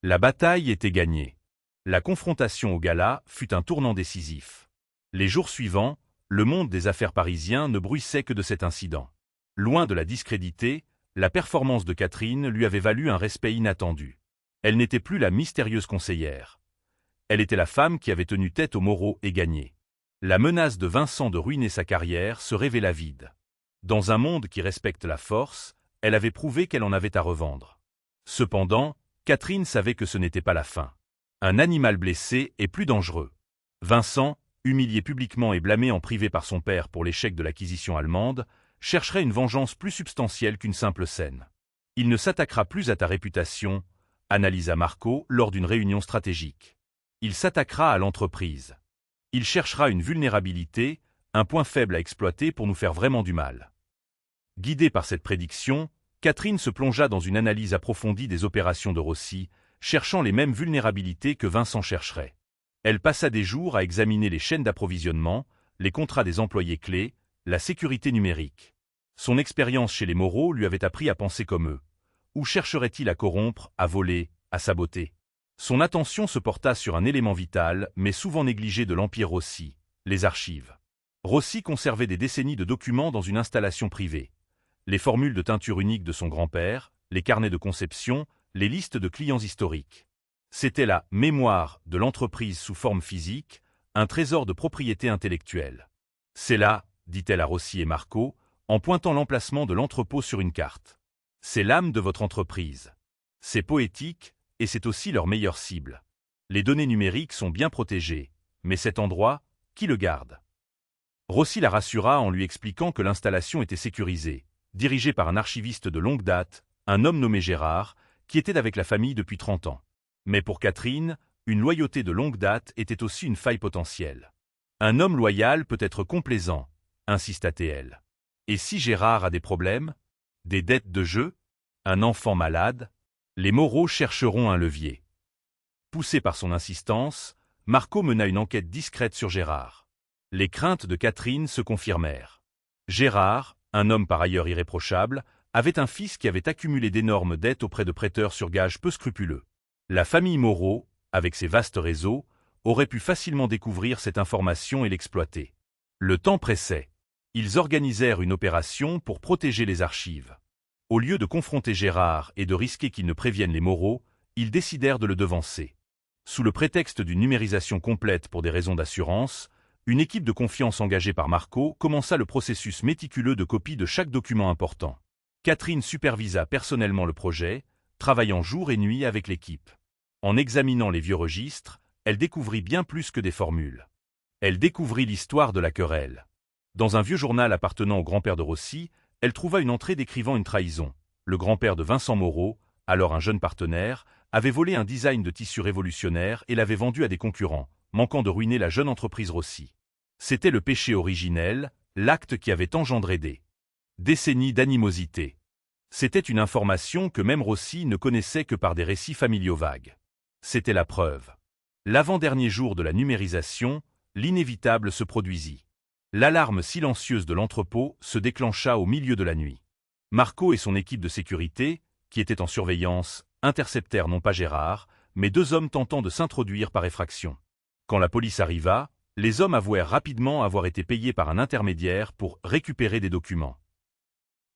La bataille était gagnée. La confrontation au gala fut un tournant décisif. Les jours suivants, le monde des affaires parisien ne bruissait que de cet incident. Loin de la discréditer, la performance de Catherine lui avait valu un respect inattendu. Elle n'était plus la mystérieuse conseillère. Elle était la femme qui avait tenu tête aux Moreau et gagné. La menace de Vincent de ruiner sa carrière se révéla vide. Dans un monde qui respecte la force, elle avait prouvé qu'elle en avait à revendre. Cependant, Catherine savait que ce n'était pas la fin. Un animal blessé est plus dangereux. Vincent, humilié publiquement et blâmé en privé par son père pour l'échec de l'acquisition allemande, chercherait une vengeance plus substantielle qu'une simple scène. Il ne s'attaquera plus à ta réputation, analysa Marco lors d'une réunion stratégique. Il s'attaquera à l'entreprise. Il cherchera une vulnérabilité, un point faible à exploiter pour nous faire vraiment du mal. Guidée par cette prédiction, Catherine se plongea dans une analyse approfondie des opérations de Rossi, cherchant les mêmes vulnérabilités que Vincent chercherait. Elle passa des jours à examiner les chaînes d'approvisionnement, les contrats des employés clés, la sécurité numérique. Son expérience chez les Moreau lui avait appris à penser comme eux. Où chercherait-il à corrompre, à voler, à saboter? Son attention se porta sur un élément vital, mais souvent négligé de l'Empire Rossi, les archives. Rossi conservait des décennies de documents dans une installation privée. Les formules de teinture unique de son grand-père, les carnets de conception, les listes de clients historiques. C'était la mémoire de l'entreprise sous forme physique, un trésor de propriété intellectuelle. C'est là, dit-elle à Rossi et Marco, en pointant l'emplacement de l'entrepôt sur une carte. C'est l'âme de votre entreprise. C'est poétique, et c'est aussi leur meilleure cible. Les données numériques sont bien protégées, mais cet endroit, qui le garde? Rossi la rassura en lui expliquant que l'installation était sécurisée, dirigée par un archiviste de longue date, un homme nommé Gérard, qui était avec la famille depuis 30 ans. Mais pour Catherine, une loyauté de longue date était aussi une faille potentielle. Un homme loyal peut être complaisant, insista-t-elle. Et si Gérard a des problèmes? Des dettes de jeu? Un enfant malade? Les Moreau chercheront un levier. Poussé par son insistance, Marco mena une enquête discrète sur Gérard. Les craintes de Catherine se confirmèrent. Gérard, un homme par ailleurs irréprochable, avait un fils qui avait accumulé d'énormes dettes auprès de prêteurs sur gages peu scrupuleux. La famille Moreau, avec ses vastes réseaux, aurait pu facilement découvrir cette information et l'exploiter. Le temps pressait. Ils organisèrent une opération pour protéger les archives. Au lieu de confronter Gérard et de risquer qu'il ne prévienne les Moreau, ils décidèrent de le devancer. Sous le prétexte d'une numérisation complète pour des raisons d'assurance, une équipe de confiance engagée par Marco commença le processus méticuleux de copie de chaque document important. Catherine supervisa personnellement le projet, travaillant jour et nuit avec l'équipe. En examinant les vieux registres, elle découvrit bien plus que des formules. Elle découvrit l'histoire de la querelle. Dans un vieux journal appartenant au grand-père de Rossi, elle trouva une entrée décrivant une trahison. Le grand-père de Vincent Moreau, alors un jeune partenaire, avait volé un design de tissu révolutionnaire et l'avait vendu à des concurrents, manquant de ruiner la jeune entreprise Rossi. C'était le péché originel, l'acte qui avait engendré des décennies d'animosité. C'était une information que même Rossi ne connaissait que par des récits familiaux vagues. C'était la preuve. L'avant-dernier jour de la numérisation, l'inévitable se produisit. L'alarme silencieuse de l'entrepôt se déclencha au milieu de la nuit. Marco et son équipe de sécurité, qui étaient en surveillance, interceptèrent non pas Gérard, mais 2 hommes tentant de s'introduire par effraction. Quand la police arriva, les hommes avouèrent rapidement avoir été payés par un intermédiaire pour récupérer des documents.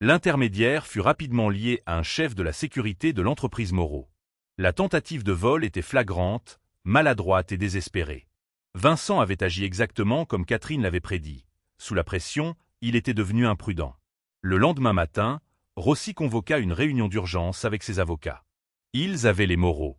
L'intermédiaire fut rapidement lié à un chef de la sécurité de l'entreprise Moreau. La tentative de vol était flagrante, maladroite et désespérée. Vincent avait agi exactement comme Catherine l'avait prédit. Sous la pression, il était devenu imprudent. Le lendemain matin, Rossi convoqua une réunion d'urgence avec ses avocats. Ils avaient les Moreau.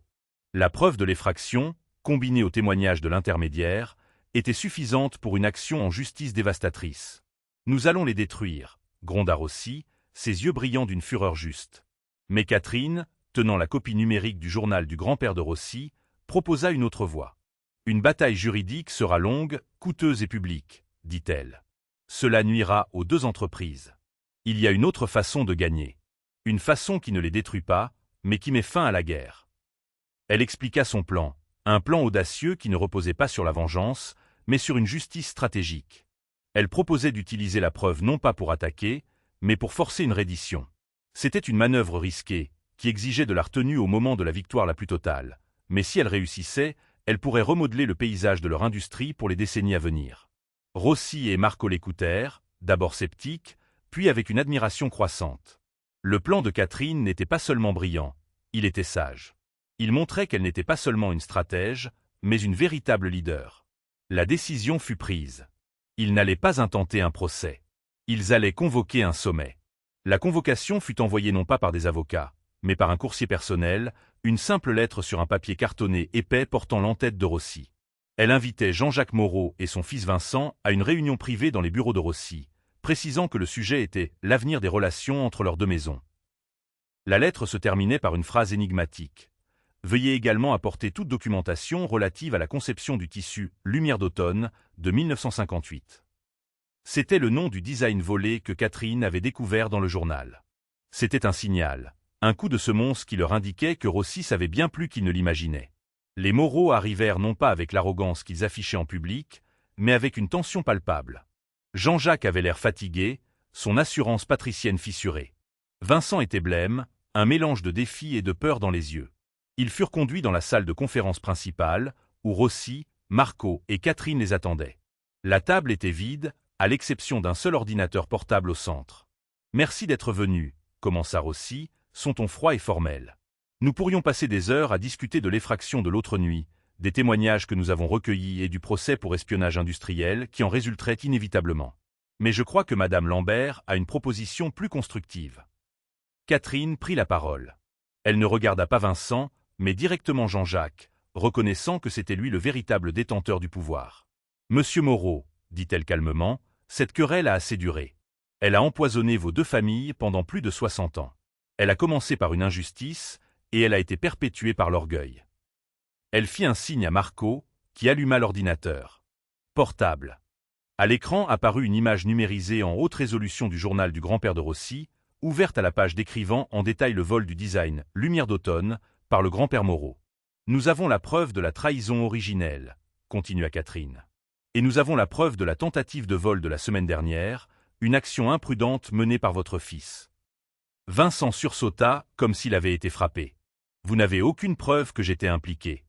La preuve de l'effraction, combinée au témoignage de l'intermédiaire, était suffisante pour une action en justice dévastatrice. Nous allons les détruire, gronda Rossi, ses yeux brillant d'une fureur juste. Mais Catherine, tenant la copie numérique du journal du grand-père de Rossi, proposa une autre voie. Une bataille juridique sera longue, coûteuse et publique, dit-elle. Cela nuira aux 2 entreprises. Il y a une autre façon de gagner. Une façon qui ne les détruit pas, mais qui met fin à la guerre. Elle expliqua son plan, un plan audacieux qui ne reposait pas sur la vengeance, mais sur une justice stratégique. Elle proposait d'utiliser la preuve non pas pour attaquer, mais pour forcer une reddition. C'était une manœuvre risquée, qui exigeait de la retenue au moment de la victoire la plus totale, mais si elle réussissait, elle pourrait remodeler le paysage de leur industrie pour les décennies à venir. Rossi et Marco l'écoutèrent, d'abord sceptiques, puis avec une admiration croissante. Le plan de Catherine n'était pas seulement brillant, il était sage. Il montrait qu'elle n'était pas seulement une stratège, mais une véritable leader. La décision fut prise. Ils n'allaient pas intenter un procès. Ils allaient convoquer un sommet. La convocation fut envoyée non pas par des avocats, mais par un coursier personnel, une simple lettre sur un papier cartonné épais portant l'entête de Rossi. Elle invitait Jean-Jacques Moreau et son fils Vincent à une réunion privée dans les bureaux de Rossi, précisant que le sujet était l'avenir des relations entre leurs deux maisons. La lettre se terminait par une phrase énigmatique. Veuillez également apporter toute documentation relative à la conception du tissu Lumière d'automne de 1958. C'était le nom du design volé que Catherine avait découvert dans le journal. C'était un signal, un coup de semonce qui leur indiquait que Rossi savait bien plus qu'il ne l'imaginait. Les Moreau arrivèrent non pas avec l'arrogance qu'ils affichaient en public, mais avec une tension palpable. Jean-Jacques avait l'air fatigué, son assurance patricienne fissurée. Vincent était blême, un mélange de défi et de peur dans les yeux. Ils furent conduits dans la salle de conférence principale, où Rossi, Marco et Catherine les attendaient. La table était vide, à l'exception d'un seul ordinateur portable au centre. « Merci d'être venu », commença Rossi, son ton froid et formel. « Nous pourrions passer des heures à discuter de l'effraction de l'autre nuit, des témoignages que nous avons recueillis et du procès pour espionnage industriel qui en résulterait inévitablement. Mais je crois que Madame Lambert a une proposition plus constructive. » Catherine prit la parole. Elle ne regarda pas Vincent, mais directement Jean-Jacques, reconnaissant que c'était lui le véritable détenteur du pouvoir. « Monsieur Moreau, dit-elle calmement, cette querelle a assez duré. Elle a empoisonné vos deux familles pendant plus de 60 ans. Elle a commencé par une injustice, et elle a été perpétuée par l'orgueil. » Elle fit un signe à Marco, qui alluma l'ordinateur. Portable. À l'écran apparut une image numérisée en haute résolution du journal du grand-père de Rossi, ouverte à la page décrivant en détail le vol du design Lumière d'automne par le grand-père Moreau. « Nous avons la preuve de la trahison originelle, » continua Catherine. « Et nous avons la preuve de la tentative de vol de la semaine dernière, une action imprudente menée par votre fils. » Vincent sursauta comme s'il avait été frappé. « Vous n'avez aucune preuve que j'étais impliqué. »«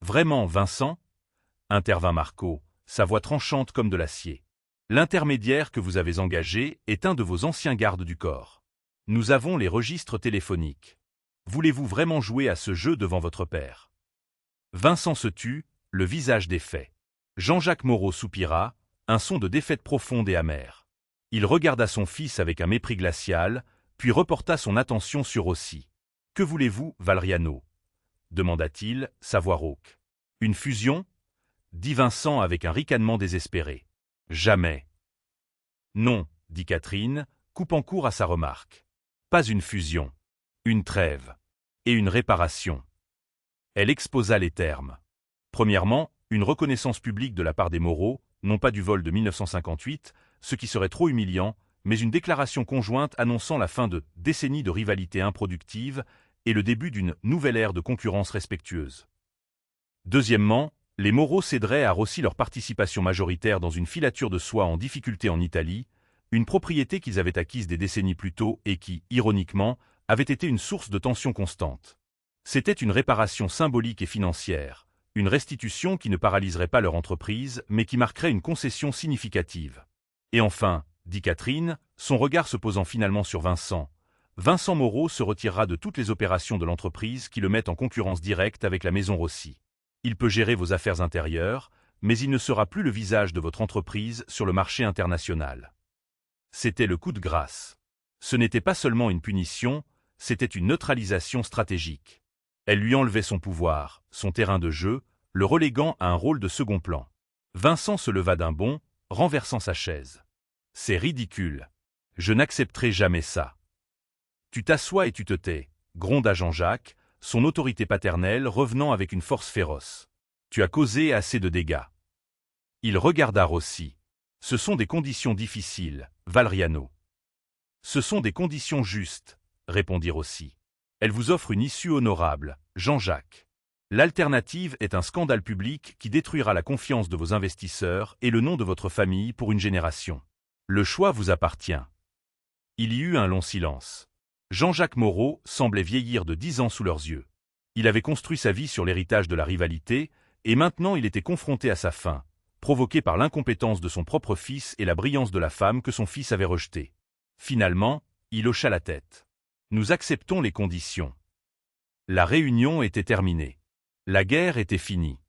Vraiment, Vincent ?» intervint Marco, sa voix tranchante comme de l'acier. « L'intermédiaire que vous avez engagé est un de vos anciens gardes du corps. Nous avons les registres téléphoniques. Voulez-vous vraiment jouer à ce jeu devant votre père ?» Vincent se tut, le visage défait. Jean-Jacques Moreau soupira, un son de défaite profonde et amère. Il regarda son fils avec un mépris glacial, puis reporta son attention sur Rossi. « Que voulez-vous, Valeriano ?» demanda-t-il, sa voix rauque. « Une fusion ?» dit Vincent avec un ricanement désespéré. « Jamais. »« Non, » dit Catherine, coupant court à sa remarque. « Pas une fusion. Une trêve. Et une réparation. » Elle exposa les termes. Premièrement, une reconnaissance publique de la part des Moreau, non pas du vol de 1958, ce qui serait trop humiliant, mais une déclaration conjointe annonçant la fin de décennies de rivalité improductive et le début d'une nouvelle ère de concurrence respectueuse. Deuxièmement, les Moreau céderaient à Rossi leur participation majoritaire dans une filature de soie en difficulté en Italie, une propriété qu'ils avaient acquise des décennies plus tôt et qui, ironiquement, avait été une source de tensions constantes. C'était une réparation symbolique et financière, une restitution qui ne paralyserait pas leur entreprise, mais qui marquerait une concession significative. Et enfin, dit Catherine, son regard se posant finalement sur Vincent, Vincent Moreau se retirera de toutes les opérations de l'entreprise qui le mettent en concurrence directe avec la maison Rossi. Il peut gérer vos affaires intérieures, mais il ne sera plus le visage de votre entreprise sur le marché international. C'était le coup de grâce. Ce n'était pas seulement une punition, c'était une neutralisation stratégique. Elle lui enlevait son pouvoir, son terrain de jeu, le reléguant à un rôle de second plan. Vincent se leva d'un bond, renversant sa chaise. « C'est ridicule. Je n'accepterai jamais ça. »« Tu t'assois et tu te tais, » gronda Jean-Jacques, son autorité paternelle revenant avec une force féroce. « Tu as causé assez de dégâts. » Il regarda Rossi. « Ce sont des conditions difficiles, Valeriano. »« Ce sont des conditions justes, » répondit Rossi. « Elle vous offre une issue honorable, Jean-Jacques. L'alternative est un scandale public qui détruira la confiance de vos investisseurs et le nom de votre famille pour une génération. Le choix vous appartient. » Il y eut un long silence. Jean-Jacques Moreau semblait vieillir de 10 ans sous leurs yeux. Il avait construit sa vie sur l'héritage de la rivalité, et maintenant il était confronté à sa fin, provoqué par l'incompétence de son propre fils et la brillance de la femme que son fils avait rejetée. Finalement, il hocha la tête. « Nous acceptons les conditions. » La réunion était terminée. La guerre était finie.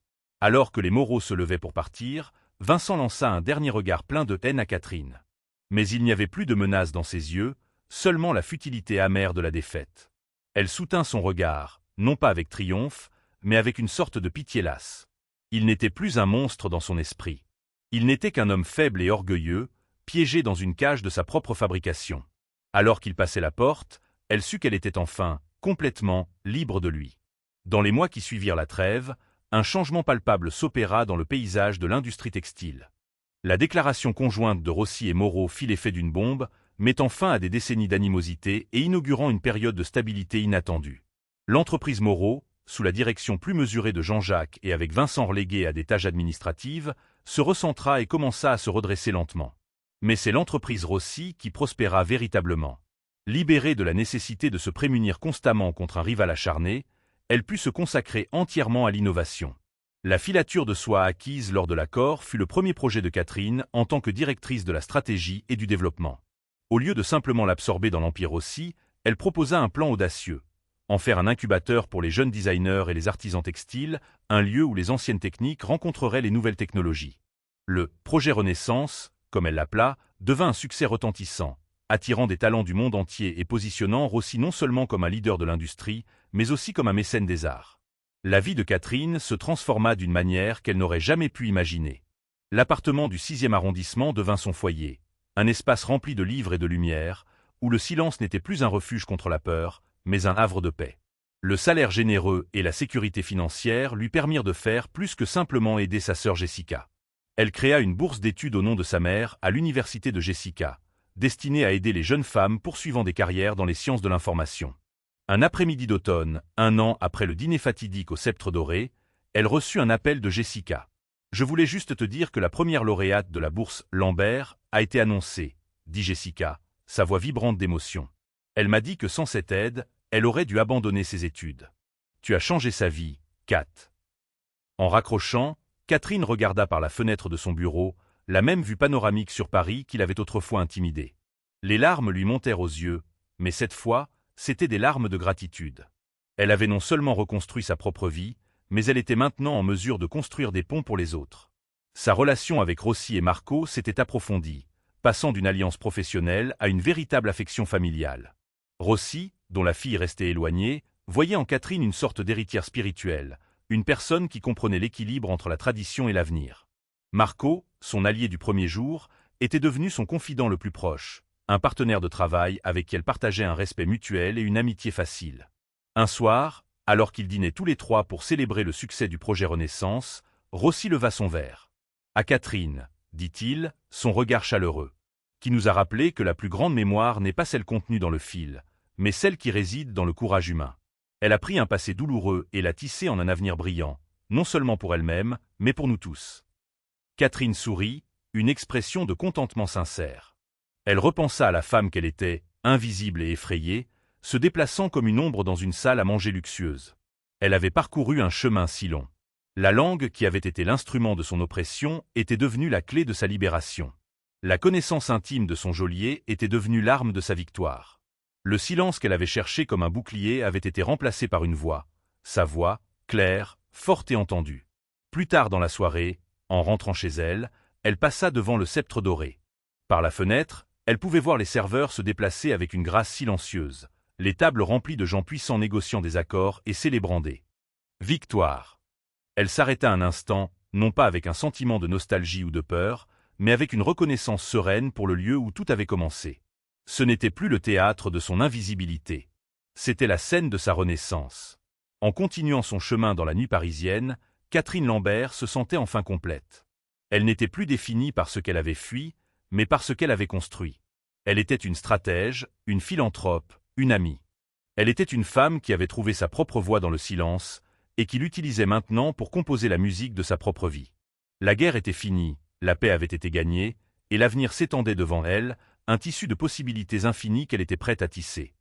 Alors que les Moreau se levaient pour partir, Vincent lança un dernier regard plein de haine à Catherine. Mais il n'y avait plus de menace dans ses yeux, seulement la futilité amère de la défaite. Elle soutint son regard, non pas avec triomphe, mais avec une sorte de pitié lasse. Il n'était plus un monstre dans son esprit. Il n'était qu'un homme faible et orgueilleux, piégée dans une cage de sa propre fabrication. Alors qu'il passait la porte, elle sut qu'elle était enfin, complètement, libre de lui. Dans les mois qui suivirent la trêve, un changement palpable s'opéra dans le paysage de l'industrie textile. La déclaration conjointe de Rossi et Moreau fit l'effet d'une bombe, mettant fin à des décennies d'animosité et inaugurant une période de stabilité inattendue. L'entreprise Moreau, sous la direction plus mesurée de Jean-Jacques et avec Vincent relégué à des tâches administratives, se recentra et commença à se redresser lentement. Mais c'est l'entreprise Rossi qui prospéra véritablement. Libérée de la nécessité de se prémunir constamment contre un rival acharné, elle put se consacrer entièrement à l'innovation. La filature de soie acquise lors de l'accord fut le premier projet de Catherine en tant que directrice de la stratégie et du développement. Au lieu de simplement l'absorber dans l'empire Rossi, elle proposa un plan audacieux. En faire un incubateur pour les jeunes designers et les artisans textiles, un lieu où les anciennes techniques rencontreraient les nouvelles technologies. Le « projet Renaissance », comme elle l'appela, devint un succès retentissant, attirant des talents du monde entier et positionnant Rossi non seulement comme un leader de l'industrie, mais aussi comme un mécène des arts. La vie de Catherine se transforma d'une manière qu'elle n'aurait jamais pu imaginer. L'appartement du 6e arrondissement devint son foyer, un espace rempli de livres et de lumière, où le silence n'était plus un refuge contre la peur, mais un havre de paix. Le salaire généreux et la sécurité financière lui permirent de faire plus que simplement aider sa sœur Jessica. Elle créa une bourse d'études au nom de sa mère à l'université de Jessica, destinée à aider les jeunes femmes poursuivant des carrières dans les sciences de l'information. Un après-midi d'automne, 1 an après le dîner fatidique au Sceptre doré, elle reçut un appel de Jessica. « Je voulais juste te dire que la première lauréate de la bourse Lambert a été annoncée, » dit Jessica, sa voix vibrante d'émotion. Elle m'a dit que sans cette aide, elle aurait dû abandonner ses études. Tu as changé sa vie, Kat. En raccrochant, Catherine regarda par la fenêtre de son bureau, la même vue panoramique sur Paris qui l'avait autrefois intimidée. Les larmes lui montèrent aux yeux, mais cette fois, c'étaient des larmes de gratitude. Elle avait non seulement reconstruit sa propre vie, mais elle était maintenant en mesure de construire des ponts pour les autres. Sa relation avec Rossi et Marco s'était approfondie, passant d'une alliance professionnelle à une véritable affection familiale. Rossi, dont la fille restait éloignée, voyait en Catherine une sorte d'héritière spirituelle, une personne qui comprenait l'équilibre entre la tradition et l'avenir. Marco, son allié du premier jour, était devenu son confident le plus proche, un partenaire de travail avec qui elle partageait un respect mutuel et une amitié facile. Un soir, alors qu'ils dînaient tous les trois pour célébrer le succès du projet Renaissance, Rossi leva son verre. « À Catherine, » dit-il, son regard chaleureux, qui nous a rappelé que la plus grande mémoire n'est pas celle contenue dans le fil, mais celle qui réside dans le courage humain. Elle a pris un passé douloureux et l'a tissé en un avenir brillant, non seulement pour elle-même, mais pour nous tous. Catherine sourit, une expression de contentement sincère. Elle repensa à la femme qu'elle était, invisible et effrayée, se déplaçant comme une ombre dans une salle à manger luxueuse. Elle avait parcouru un chemin si long. La langue qui avait été l'instrument de son oppression était devenue la clé de sa libération. La connaissance intime de son geôlier était devenue l'arme de sa victoire. Le silence qu'elle avait cherché comme un bouclier avait été remplacé par une voix, sa voix, claire, forte et entendue. Plus tard dans la soirée, en rentrant chez elle, elle passa devant le Sceptre doré. Par la fenêtre, elle pouvait voir les serveurs se déplacer avec une grâce silencieuse, les tables remplies de gens puissants négociant des accords et célébrant des victoires. Elle s'arrêta un instant, non pas avec un sentiment de nostalgie ou de peur, mais avec une reconnaissance sereine pour le lieu où tout avait commencé. Ce n'était plus le théâtre de son invisibilité. C'était la scène de sa renaissance. En continuant son chemin dans la nuit parisienne, Catherine Lambert se sentait enfin complète. Elle n'était plus définie par ce qu'elle avait fui, mais par ce qu'elle avait construit. Elle était une stratège, une philanthrope, une amie. Elle était une femme qui avait trouvé sa propre voix dans le silence et qui l'utilisait maintenant pour composer la musique de sa propre vie. La guerre était finie, la paix avait été gagnée, et l'avenir s'étendait devant elle, un tissu de possibilités infinies qu'elle était prête à tisser.